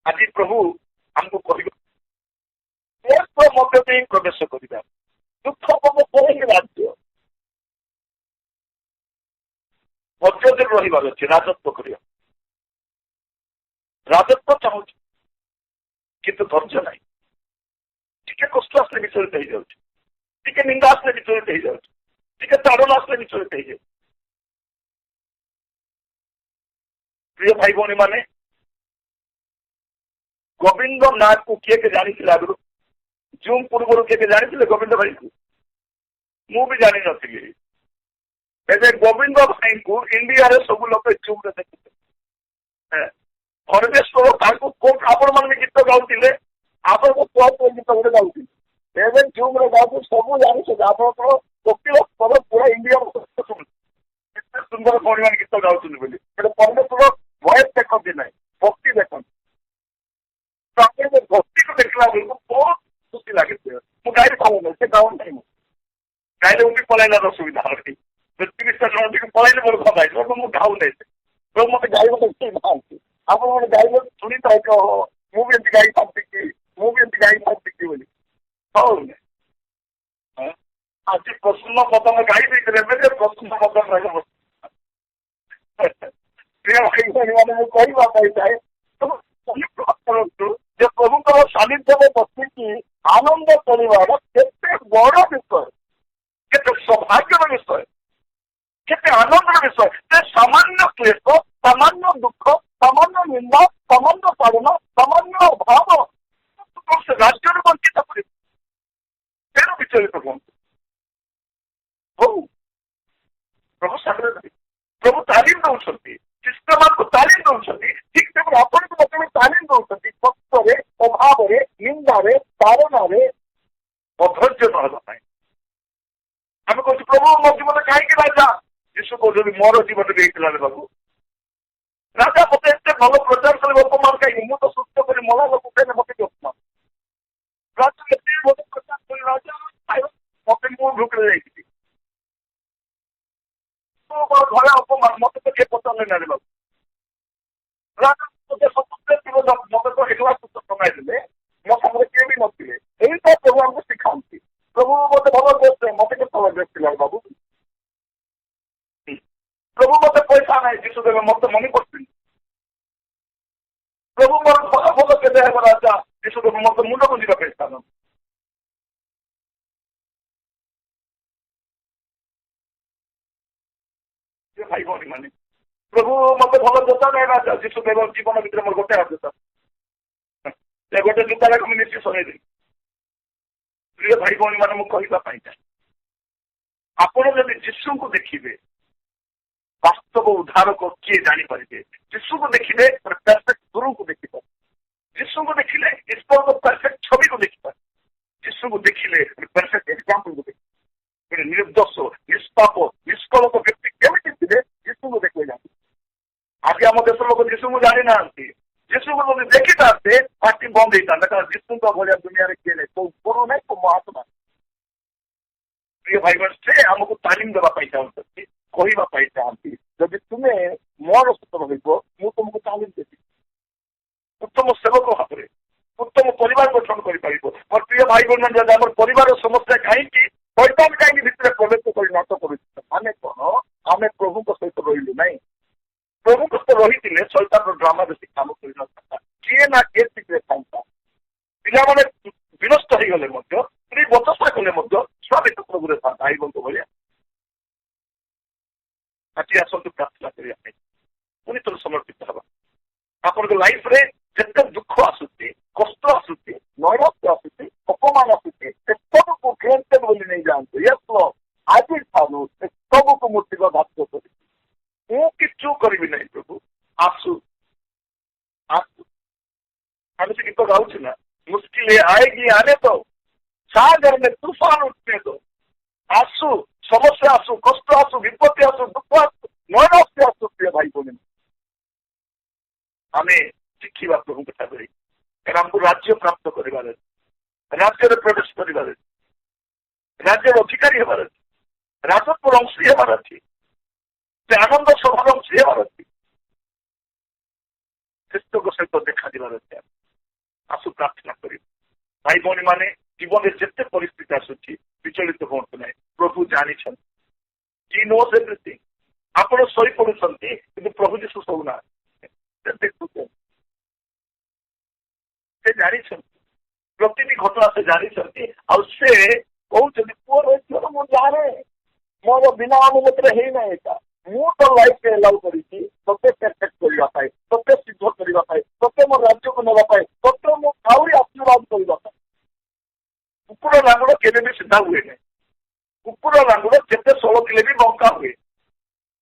ଆଜି ପ୍ରଭୁ ଆମକୁ କହିବେ ମଧ୍ୟ ଦେଇ ପ୍ରବେଶ କରିବା, ଦୁଃଖ ପରେ ହିଁ ରାଜ୍ୟ। ଧୈର୍ଯ୍ୟରେ ରହିବାର ଅଛି, ରାଜତ୍ୱ କରିବା। ରାଜତ୍ୱ ଚାହୁଁଛି କିନ୍ତୁ ଧୈର୍ଯ୍ୟ ନାହିଁ। ଟିକେ କଷ୍ଟ ଆସିଲେ ବିଚଳିତ ହେଇଯାଉଛି, ଟିକେ ନିନ୍ଦା ଆସିଲେ ବିଚଳିତ ହେଇଯାଉଛି, ଟିକେ ତାଡ଼ନା ଆସିଲେ ବିଚଳିତ ହେଇଯାଉଛି। ପ୍ରିୟ ଭାଇ ଭଉଣୀ ମାନେ, ଗୋବିନ୍ଦ ନାଥକୁ କିଏ ଜାଣିଥିଲେ ଆଗରୁ? ଜୁମ୍ ପୂର୍ବରୁ କିଏ ଜାଣିଥିଲେ ଗୋବିନ୍ଦ ଭାଇକୁ? ମୁଁ ବି ଜାଣିନଥିଲି। ଏବେ ଗୋବିନ୍ଦ ଭାଇଙ୍କୁ ଇଣ୍ଡିଆରେ ସବୁ ଲୋକ ଜୁମ୍ରେ ଦେଖିଥିଲେ। ପରମେଶ୍ୱର ତାଙ୍କୁ କୋଉଠି ଆପଣମାନେ ଗୀତ ଗାଉଥିଲେ, ଆପଣଙ୍କ ପୁଅ ଗୀତ ଗୋଟେ ଗାଉଥିଲେ, ଏବେ ଜୁମ୍ରେ ଗାଉଛୁ, ସବୁ ଜାଣିଛନ୍ତି। ଆପଣଙ୍କର କୋକିଳ ସ୍ୱର ପୁରା ଇଣ୍ଡିଆ ଶୁଣୁଛି, ଏତେ ସୁନ୍ଦର ଭଉଣୀମାନେ ଗୀତ ଗାଉଛନ୍ତି ବୋଲି। ହେଲେ ପରମେଶ୍ୱର ଭଏସ ଦେଖନ୍ତି ନାହିଁ, ଭକ୍ତି ଦେଖନ୍ତି। ଭକ୍ତିକୁ ଦେଖିଲା ବେଳକୁ ବହୁତ ଖୁସି ଲାଗେ। ମୁଁ ଗାଈ ପାଉ ନାହିଁ, ସେ ଗାଉ ନାହିଁ। ମୁଁ ଗାଈରେ ଉଠି ପଳାଇଲାର ଅସୁବିଧା ଅଛି, 30 ଜଣ ଟିକେ ପଳାଇଲେ ମୋର କଥା ହେଇଯିବ। ମୁଁ ଗାଉ ନାହିଁ, ମତେ ଗାଈ ଦେଖି ନାହାନ୍ତି। ଆପଣ ଗୋଟେ ଗାଈ ଶୁଣିଥାଏ କି ମୁଁ ବି ଏମିତି ଗାଈ ଶିଖି, ମୁଁ ବି ଏମିତି ଗାଈ ଶିଖି ବୋଲି। ହଉନି ଆଜି ପ୍ରସନ୍ନ ପଦନ ଗାଈ ଦେଇଥିଲେ, ଏବେ ପ୍ରସନ୍ନ ପଦନ ରହିବ। ପ୍ରିୟ ଭାଇ ଭଉଣୀ ମୁଁ କହିବା ପାଇଁ ଚାହେଁ, କରନ୍ତୁ ଯେ ପ୍ରଭୁଙ୍କର ସାନ୍ନିଧ୍ୟରେ ବସିକି ଆନନ୍ଦ କରିବାର କେତେ ବଡ ବିଷୟ, କେତେ ସୌଭାଗ୍ୟର ବିଷୟ, କେତେ ଆନନ୍ଦର ବିଷୟ। ଯେ ସାମାନ୍ୟ କ୍ଲେଶ, ସାମାନ୍ୟ ଦୁଃଖ, ସାମାନ୍ୟ ନିନ୍ଦା, ସାମାନ୍ୟ ତାଡ଼ନା, ସାମାନ୍ୟ ଅଭାବ ସେ ରାଜ୍ୟରେ ବଞ୍ଚିତ କରିବ। ତେଣୁ ବିଚଳିତ ହୁଅନ୍ତୁ। ହଉ ପ୍ରଭୁ ସାଙ୍ଗରେ ରହିବେ। ପ୍ରଭୁ ତାଲିମ ଦଉଛନ୍ତି, ଖ୍ରୀଷ୍ଟମାନଙ୍କୁ ତାଲିମ ଦଉଛନ୍ତି, ଠିକ ସେପରି ଆପଣଙ୍କୁ ବର୍ତ୍ତମାନ ତାଲିମ ଦଉଛନ୍ତି କଷ୍ଟରେ, ଅଭାବରେ, ନିନ୍ଦାରେ, ତାରଣାରେ ଅଧୈର୍ଯ୍ୟ ନ ହେବା ପାଇଁ। ଆମେ କହୁଛୁ ପ୍ରଭୁ ମୋ ଜୀବନ କାହିଁକି ରାଜା? ଯୀଶୁ କହୁଛନ୍ତି ମୋର ଜୀବନ ବି ହେଇଥିଲା ବାବୁ। ରାଜା ମତେ ଏତେ ଭଲ ପ୍ରଚାର କରି ଅପମାନ କାହିଁକି? ମୁଁ ତ ସୁସ୍ଥ କରି ମଲା ଲୋକ କାହିଁକି ମତେ ଅପମାନ? ରାଜା ଏତେ ଭଲ ପ୍ରଚାର କରି ରାଜା ମତେ ମୁଁ ଭୁକରେ ଯାଇଥିଲି, ଘରେ ଅପମାନ, ମତେ ତ କିଏ ପଚାରିଲେ ନାହିଁ ବାବୁ। ରାଜା ଲୋକ ଏକଲା ସୁସ୍ଥ କମାଇଦେଲେ, ମୋ ସାଙ୍ଗରେ କିଏ ବି ନଥିଲେ। ଏଇଟା ପ୍ରଭୁ ଆମକୁ ଶିଖାନ୍ତି। ପ୍ରଭୁ ମତେ ଭଲ ଡ୍ରେସ୍, ମତେ କେତେ ଭଲ ଡ୍ରେସ୍ ଥିଲା ବାବୁ। ପ୍ରଭୁ ମତେ ପଇସା ନାହିଁ ଯୀଶୁ ଦେବେ, ମତେ ମନେ ପଡୁଛି। ପ୍ରଭୁ ମୋର ଭଲ ଭଲ କେବେ ହେବ ରାଜା ଯୀଶୁ ଦେବେ, ମତେ ମୁଣ୍ଡ ବୁଝିବା ପାଇଁ ସ୍ଥାନ। ଭାଇ ଭଉଣୀ ମାନେ, ପ୍ରଭୁ ମତେ ଭଲ ଜୋତା ନାହିଁ ରାଜା ଯୀଶୁ ଦେବ, ଜୀବନ ଭିତରେ ମୋର ଗୋଟେ ଜୋତା, ସେ ଗୋଟେ ଜୋତାରେ ମୁଁ ନିଶ୍ଚୟ ଶୁଣେଇଦେବି। ପ୍ରିୟ ଭାଇ ଭଉଣୀ ମାନେ, ମୁଁ କହିବା ପାଇଁ ଚାହେଁ, ଆପଣ ଯଦି ଯୀଶୁଙ୍କୁ ଦେଖିବେ, ବାସ୍ତବ ଉଦ୍ଧାରକ କିଏ ଜାଣିପାରିବେ। ଯୀଶୁଙ୍କୁ ଦେଖିଲେ ପରଫେକ୍ଟ ଗୁରୁଙ୍କୁ ଦେଖିପାରିବେ। ଯୀଶୁଙ୍କୁ ଦେଖିଲେ ଈଶ୍ୱରଙ୍କ ପରଫେକ୍ଟ ଛବିକୁ ଦେଖିପାରିବେ। ଯୀଶୁଙ୍କୁ ଦେଖିଲେ ପରଫେକ୍ଟ ଏକ୍ସାମ୍ପଲକୁ ଦେଖିପାରିବେ। ନିର୍ଦ୍ଦୋଷ, ନିଷ୍ପାପ, ନିଷ୍କଳଙ୍କ ବ୍ୟକ୍ତି କେମିତି ଥିବେ ଯୀଶୁଙ୍କୁ ଦେଖିଲେ ଜାଣିବେ। ଆଜି ଆମ ଦେଶର ଲୋକ ଯୀଶୁଙ୍କୁ ଜାଣିନାହାନ୍ତି। ଯୀଶୁଙ୍କୁ ଯଦି ଦେଖିଥାନ୍ତେ ପାର୍ଟି ବନ୍ଦ ହେଇଥାନ୍ତା, କାରଣ ଯୀଶୁଙ୍କ ଭଳିଆ ଦୁନିଆରେ କିଏ ନାହିଁ, କୋଉ ଗୁରୁ ନାହିଁ, କୋଉ ମହାତ୍ମା। ପ୍ରିୟ ଭାଇ ଭଉଣୀ, ସେ ଆମକୁ ତାଲିମ ଦେବା ପାଇଁ ଚାହୁଁଛନ୍ତି, କହିବା ପାଇଁ ଚାହାନ୍ତି, ଯଦି ତୁମେ ମୋର ସହିତ ରହିବ, ମୁଁ ତୁମକୁ ତାଲିମ ଦେବି। ଉତ୍ତମ ସେବକ ଭାବରେ ଉତ୍ତମ ପରିବାର ଗଠନ କରିପାରିବ। ମୋର ପ୍ରିୟ ଭାଇ ଭଉଣୀ, ଯଦି ଆମର ପରିବାର ସମସ୍ୟା କାହିଁକି ଶୈତାନ କାହିଁକି ଭିତରେ ପ୍ରବେଶ କରି ନାଶ କରୁଛି, ମାନେ କଣ, ଆମେ ପ୍ରଭୁଙ୍କ ସହିତ ରହିଲୁ ନାହିଁ। ପ୍ରଭୁଙ୍କ ସହିତ ରହିଥିଲେ ଶୈତାନର ଡ୍ରାମା ବେଶୀ କାମ କରିନଥାନ୍ତା। କିଏ ନା କିଏ ଠିକରେ ଥାନ୍ତା। ପିଲାମାନେ ବିନଷ୍ଟ ହେଇଗଲେ ମଧ୍ୟ, ସ୍ତ୍ରୀ ବଚସା କଲେ ମଧ୍ୟ ସ୍ୱାମୀ ତ ପ୍ରଭୁରେ ଥାନ୍ତା, ଭାଇବଙ୍କ ଭଳିଆ। ଆଜି ଆସନ୍ତୁ ପ୍ରାର୍ଥନା କରିବା ପାଇଁ, ପୁଣି ଥରେ ସମର୍ପିତ ହେବା। ଆପଣଙ୍କ ଲାଇଫରେ ଯେତେ ଦୁଃଖ ଆସୁଛି, କଷ୍ଟ ଆସୁଛି, ନୈରାଶ୍ୟ ଆସୁଛି, ଅପମାନ ଆସୁଛି, ସେ ସବୁକୁ ଗ୍ରେଣ୍ଟେଡ ବୋଲି ନେଇଯାଆନ୍ତୁ। ୟେସ୍ ଲର୍ଡ, ଆଜି ଠାରୁ ସେ ସବୁକୁ ମୂର୍ତ୍ତିକ ଧାର୍ଯ୍ୟ କରିବି। ମୁଁ କିଛି କରିବି ନାହିଁ ପ୍ରଭୁ, ଆସୁ ଆସୁ। ଆମେ ସେ ଗୀତ ଗାଉଛୁ ନା, मुश्किल आएगी आने दो, सागर में तूफान उठने दो। आंसू, समस्या आसू, कष्ट आसू, विपत्ति आसू, दुख आसू, नैराश्य आसू। प्रिय भाई बोले आमे शिखा प्रभु कथा करी, हमको राज्य प्राप्त कर राज्य प्रवेश कर राज्य अधिकारी हमार अच्छी, राजत्व अंशी हमार अच्छी, आनंद सभार अंशी हमार अच्छी, ख्रीष्ट सहित देखा दीवार अच्छे। आसु प्रार्थना कर भाई भौणी मैंने जीवन में जिते परिस्थिति आसूची विचलित हूँ ना, प्रभु जानी ही नोस एवरीथिंग। आप शई पड़ुं कि प्रभु जीशु शोना देखुं, से जानी प्रति घटना से जानी से कहते पुओ रही मुझे जाने मोर बिना अनुमति है ना, यहाँ मु तो लाइफ एलाउ करी ते परफेक्ट करने, ते सिद्ध करने, ते मोर राज्य को नापी, ते मुझे आहरी आशीर्वाद करने। कुकुर लांगुड़ केवे भी सीधा हुए ना, कुकुर लांगुड़ जिते षोल किले भी बंका हुए।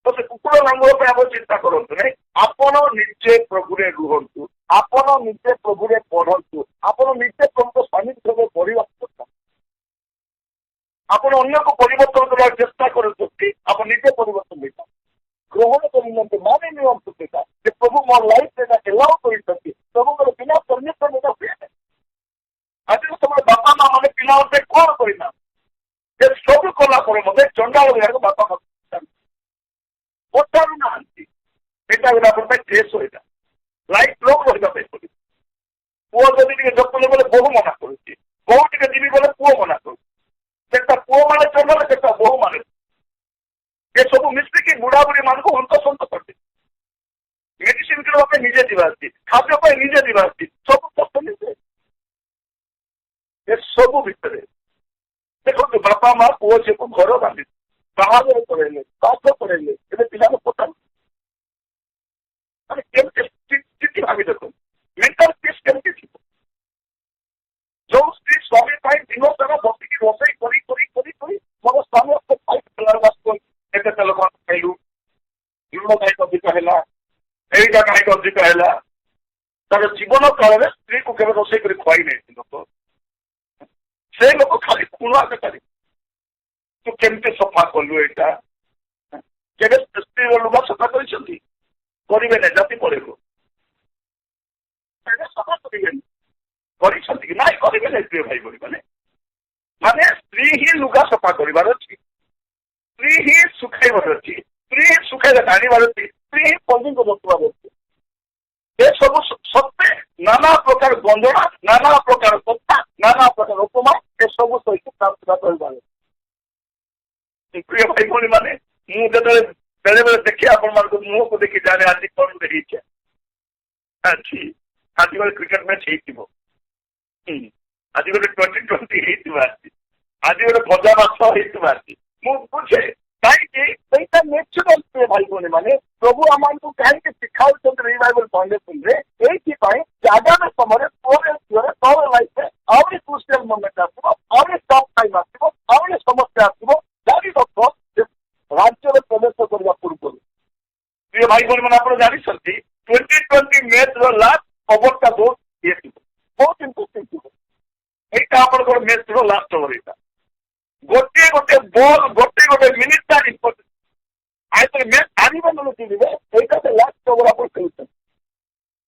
तो से कुकुर लांगुड़ पर आप चिंता करते ना, आपण निजे प्रभुरे रुहतु, आपण निजे प्रभुरे पढ़तु, आपण निजे प्रभु सानिध्य में बढ़ा, आपण अन्य को परिवर्तन करने चेष्टा करते, आप निजे परिवर्तन देता ग्रहण कर मानि निता प्रभु मोर लाइफ एलाउ कर प्रभु बिना परमिशन हुए। आज समय बापा माँ मैंने पिला कौन करना सब कला मत चंडाल विभाग बापा माँ पचारू ना, यहाँ केस हो लाइफ लंग रहा पड़े। पुओ जब जपले बोले बहु मना कर, बहु टे जीवी बोले पुओ मना कर, पुओ माने चंडाल के बहु माने ये सब मिसिकी बुढ़ा बुढ़ी मान को हंतसंत करते। मेडिसिन करने निजे जीवासी, खाद्य निजे जीवासी, सब कष्ट निजे। ये सब भितर देखो बापा माँ पुओ झी को घर बांधि बाहर पढ़ेले, पाठ पढ़ेले, ए पिला पता स्थिति भावी देख मेंटल पीस केमती थी। जो स्त्री स्वामी दिन सारा बसिक रोसई कर मोर स्वामी एते तेल खाइलु, लुण कहीं अधिक है, यहीटा कहीं अधिक है, तार जीवन काल में स्त्री को केवल रोसई कर खुआई नहीं लोक, से लोक खाली खुणा बेचारी तू केमती सफा कलु, यहाँ के स्त्री लुगा सफा करेंगे ना जाति पड़ेगा सफा करेंगे कि ना करेंगे ना। प्रिय भाई बड़ी माने स्त्री ही लुगा सफा कर अच्छी, स्त्री ही सुखाइबार अच्छी, स्त्री ही सुखाई जाणवार अच्छी, स्त्री ही पंजी को रखवार अच्छी। ये सब सत्य नाना ପ୍ରକାର ବନ୍ଦନା, ନାନା ପ୍ରକାର କଥା, ନାନା ପ୍ରକାର ଉପମା ଏସବୁ ସହିତ ପ୍ରାର୍ଥନା କରିବାରେ। ପ୍ରିୟ ଭାଇ ଭଉଣୀ ମାନେ, ମୁଁ ଯେତେବେଳେ ବେଳେ ବେଳେ ଦେଖି ଆପଣମାନଙ୍କ ମୁହଁକୁ ଦେଖି ଜାଣେ ଆଜି କଣ ହେଇଛି। ଆଜି ଗୋଟେ କ୍ରିକେଟ ମ୍ୟାଚ୍ ହେଇଥିବ, ଆଜି ଗୋଟେ ଟ୍ୱେଣ୍ଟି ହେଇଥିବ, ଆଜି ଗୋଟେ ଭଜା ମାଛ ହେଇଥିବ। ମୁଁ ବୁଝେ କାହିଁକି ସେଇଟା ନ୍ୟାଚୁରାଲ। ପ୍ରିୟ ଭାଇ ଭଉଣୀ ମାନେ, ପ୍ରଭୁ ଆମମାନଙ୍କୁ କାହିଁକି ଶିଖାଉଛନ୍ତି ରିଭାଇଭାଲ ଫାଉଣ୍ଡେସନରେ, ଏଇଥିପାଇଁ ଯେ ଆଗାମୀ ସମୟରେ ତୋର ଲାଇଫରେ ଆହୁରି କ୍ରୁସିଆଲ ମୋମେଣ୍ଟ ଆସିବ, ଆହୁରି ଟଫ୍ ଟାଇମ୍ ଆସିବ, ଆହୁରି ସମସ୍ୟା ଆସିବ। ଜାଣି ରଖ ଯେ ରାଜ୍ୟରେ ପ୍ରବେଶ କରିବା ପୂର୍ବରୁ ପ୍ରିୟ ଭାଇ ଭଉଣୀ ମାନେ, ଆପଣ ଜାଣିଛନ୍ତି 2020 ମ୍ୟାଚର ଲାଷ୍ଟ ଓଭରଟା ବହୁତ ଇଏ ଥିବ, ବହୁତ ଇଣ୍ଟରେଷ୍ଟିଂ ଥିବ। ଏଇଟା ଆପଣଙ୍କର ମ୍ୟାଚର ଲାଷ୍ଟ ଓଭର। ଏଇଟା ଗୋଟିଏ ବଲ୍, ଗୋଟେ ମିନିଟ୍ ଟା ଇମ୍ପୋର୍ଟାଣ୍ଟ। ଆଇତରେ ମ୍ୟାଚ୍ ହାରିବେ ନହେଲେ ଜିତିବେ, ସେଇଟା ସେ ଲାଷ୍ଟ ଓଭର ଆପଣ ଖେଳୁଛନ୍ତି।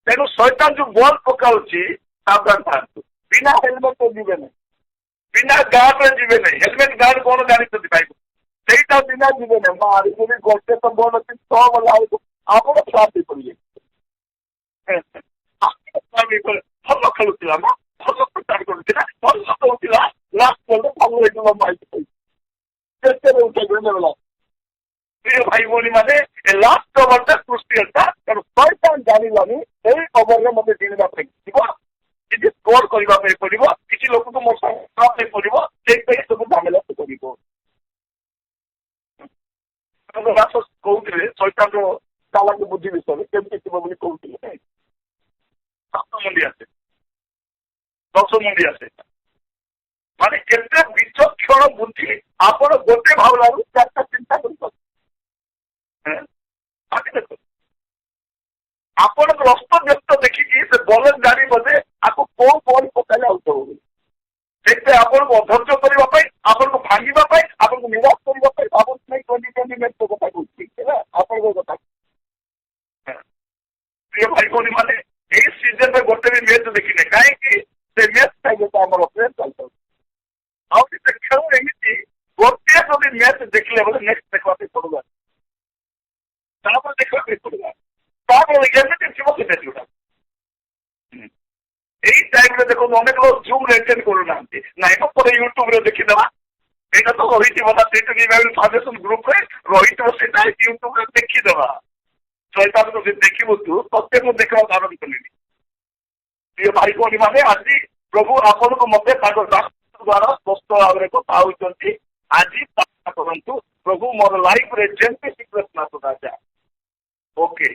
ତେଣୁ ଶୈତାନ ଯୋଉ ବଲ୍ ପକାଉଛି ସାବଧାନ ଥାଆନ୍ତୁ। ବିନା ହେଲମେଟରେ ଯିବେ ନାହିଁ, ବିନା ଗାର୍ଡରେ ଯିବେ ନାହିଁ। ହେଲମେଟ ଗାର୍ଡ କଣ ଜାଣିଛନ୍ତି ଭାଇ? ସେଇଟା ବିନା ଯିବେ ନାହିଁ। ମାରିକିରି ଗୋଟେ ତ ବଲ୍ ଅଛି, 6 ଗଲା ବେଳକୁ ଆପଣ ଫ୍ଲାଟ୍ ହେଇପଡ଼ିବେ। ଭଲ ଖେଳୁଥିଲା, ଭଲ ପ୍ରଚାର କରୁଥିଲା, ଭଲ କହୁଥିଲା, ଲାଷ୍ଟ ବଲରେ ଭଲ ହେଇଯିବ ମାଇକ କେତେ ଉଠେଇଲା। ପ୍ରିୟ ଭାଇ ଭଉଣୀ ମାନେ, ଏ ଲାଷ୍ଟ ଓଭରଟା କ୍ରୁସିଆଲଟା। ତେଣୁ ଶୈତାନ ଜାଣିଲାନି ଏଇ ଓଭରରେ ମତେ ଜିଣିବା ପାଇଁ ଯିବ, କିଛି ସ୍କୋର କରିବା ପାଇଁ ପଡିବ, କିଛି ଲୋକଙ୍କୁ ମୋ ସାଙ୍ଗେ ପାଇଁ ପଡିବ, ସେଇଥିପାଇଁ ସବୁ ଝାମେଲା କରିବ। କହୁଥିଲେ ଶୈତାନର ଚାଲାକି ବୁଦ୍ଧି ବିଷୟରେ କେମିତି ଥିବ ବୋଲି କହୁଥିଲେ। 7 ମୁଣ୍ଡିଆ ସେ, 10 ମୁଣ୍ଡିଆ ସେ, ମାନେ କେତେ ବିଚକ୍ଷଣ ବୁଦ୍ଧି। ଆପଣ ଗୋଟେ ଭାବନାରୁ 4ଟା ଚିନ୍ତା କରିପାରୁଛନ୍ତି। ଆପଣଙ୍କର ଅସ୍ତବ୍ୟସ୍ତ ଦେଖିକି ସେ ବଲର ଜାଣିବ ଯେ ଆକୁ କୋଉ ବଲ୍ ପକାଇଲେ ଆଉଟ ହବ ବୋଲି। ସେଇଥିପାଇଁ ଆପଣଙ୍କୁ ଅଧୈର୍ଯ୍ୟ କରିବା ପାଇଁ, ଆପଣଙ୍କୁ ଭାଙ୍ଗିବା ପାଇଁ, ଆପଣଙ୍କୁ ନିରାଶ କରିବା ପାଇଁ ଭାବନ୍ତୁ ନାହିଁ 2020 ମ୍ୟାଚ୍ କଥା କହୁଛି ହେଲା ଆପଣଙ୍କ କଥା। ପ୍ରିୟ ଭାଇ ଭଉଣୀ ମାନେ, ଏଇ ସିଜନରେ ଗୋଟେ ବି ମ୍ୟାଚ୍ ଦେଖିନେ, କାହିଁକି ସେ ମ୍ୟାଚ୍ ଟା ଯେତେ ଆମର ପ୍ଲେୟାର ଚାଲିଥାଉଛି। ଆଉ ସେ ଖେଳ ଏମିତି ଗୋଟିଏ ଯଦି ମ୍ୟାଚ୍ ଦେଖିଲେ ବୋଲେ ନେକ୍ସଟ ଦେଖିବା ପାଇଁ ପଡିବ, ତାପରେ ଦେଖିବା ପାଇଁ ପଡିବ, ତାପରେ ଏମିତି ଥିବ ସେ ମ୍ୟାଚ୍ ଗୁଡା। ଏଇ ଟାଇମରେ ଦେଖନ୍ତୁ ଅନେକ ଲୋକ ଜୁମ୍ ଆଟେଣ୍ଡ କରୁନାହାନ୍ତି, ନାଇଁ ତ ପରେ ୟୁଟ୍ୟୁବରେ ଦେଖିଦେବା। ଏଇଟା ତ ରହିଥିବ ନା, ସେଇଟା ଫାଉଣ୍ଡେସନ ଗ୍ରୁପରେ ରହିଥିବ, ସେଇଟା ୟୁଟ୍ୟୁବରେ ଦେଖିଦେବା। ଶୈତାନକୁ ଯଦି ଦେଖିବୁ ତୁ ତତେ ମୁଁ ଦେଖିବାକୁ ଆରମ୍ଭ କଲିନି। ପ୍ରିୟ ଭାଇ ଭଉଣୀ ମାନେ, ଆଜି ପ୍ରଭୁ ଆପଣଙ୍କୁ ମତେ ତାଙ୍କ ଦ୍ୱାରା ସ୍ପଷ୍ଟ ଭାବରେ କଥା ହଉଛନ୍ତି। ଆଜି ପ୍ରାର୍ଥନା କରନ୍ତୁ, ପ୍ରଭୁ ମୋର ଲାଇଫରେ ଯେମିତି ସିକ୍ରେଟ ଆସା ଓକେ,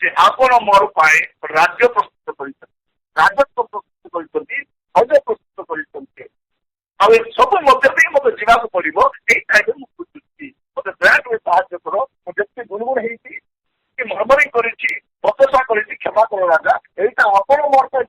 ଯେ ଆପଣ ମୋର ପାଇଁ ରାଜ୍ୟ ପ୍ରସ୍ତୁତ କରିଛନ୍ତି, ରାଜତ୍ୱ ପ୍ରସ୍ତୁତ କରିଛନ୍ତି, ହଜ ପ୍ରସ୍ତୁତ କରିଛନ୍ତି। ଆଉ ଏ ସବୁ ମଧ୍ୟ ଦେଇ ମତେ ଯିବାକୁ ପଡିବ। ଏଇ ଟାଇମରେ ମୁଁ ବୁଝୁଛି, ମତେ ଦୟାକରି ସାହାଯ୍ୟ କର। ମୁଁ ଯେତେ ଗୁଣଗୁଣ ହେଇଛି କି ମର୍ମରିଂ କରିଛି, ପ୍ରଚେଷ୍ଟା କରିଛି, କ୍ଷମା କର ରାଜା। ଏଇଟା ଆପଣ ମୋର ପାଇଁ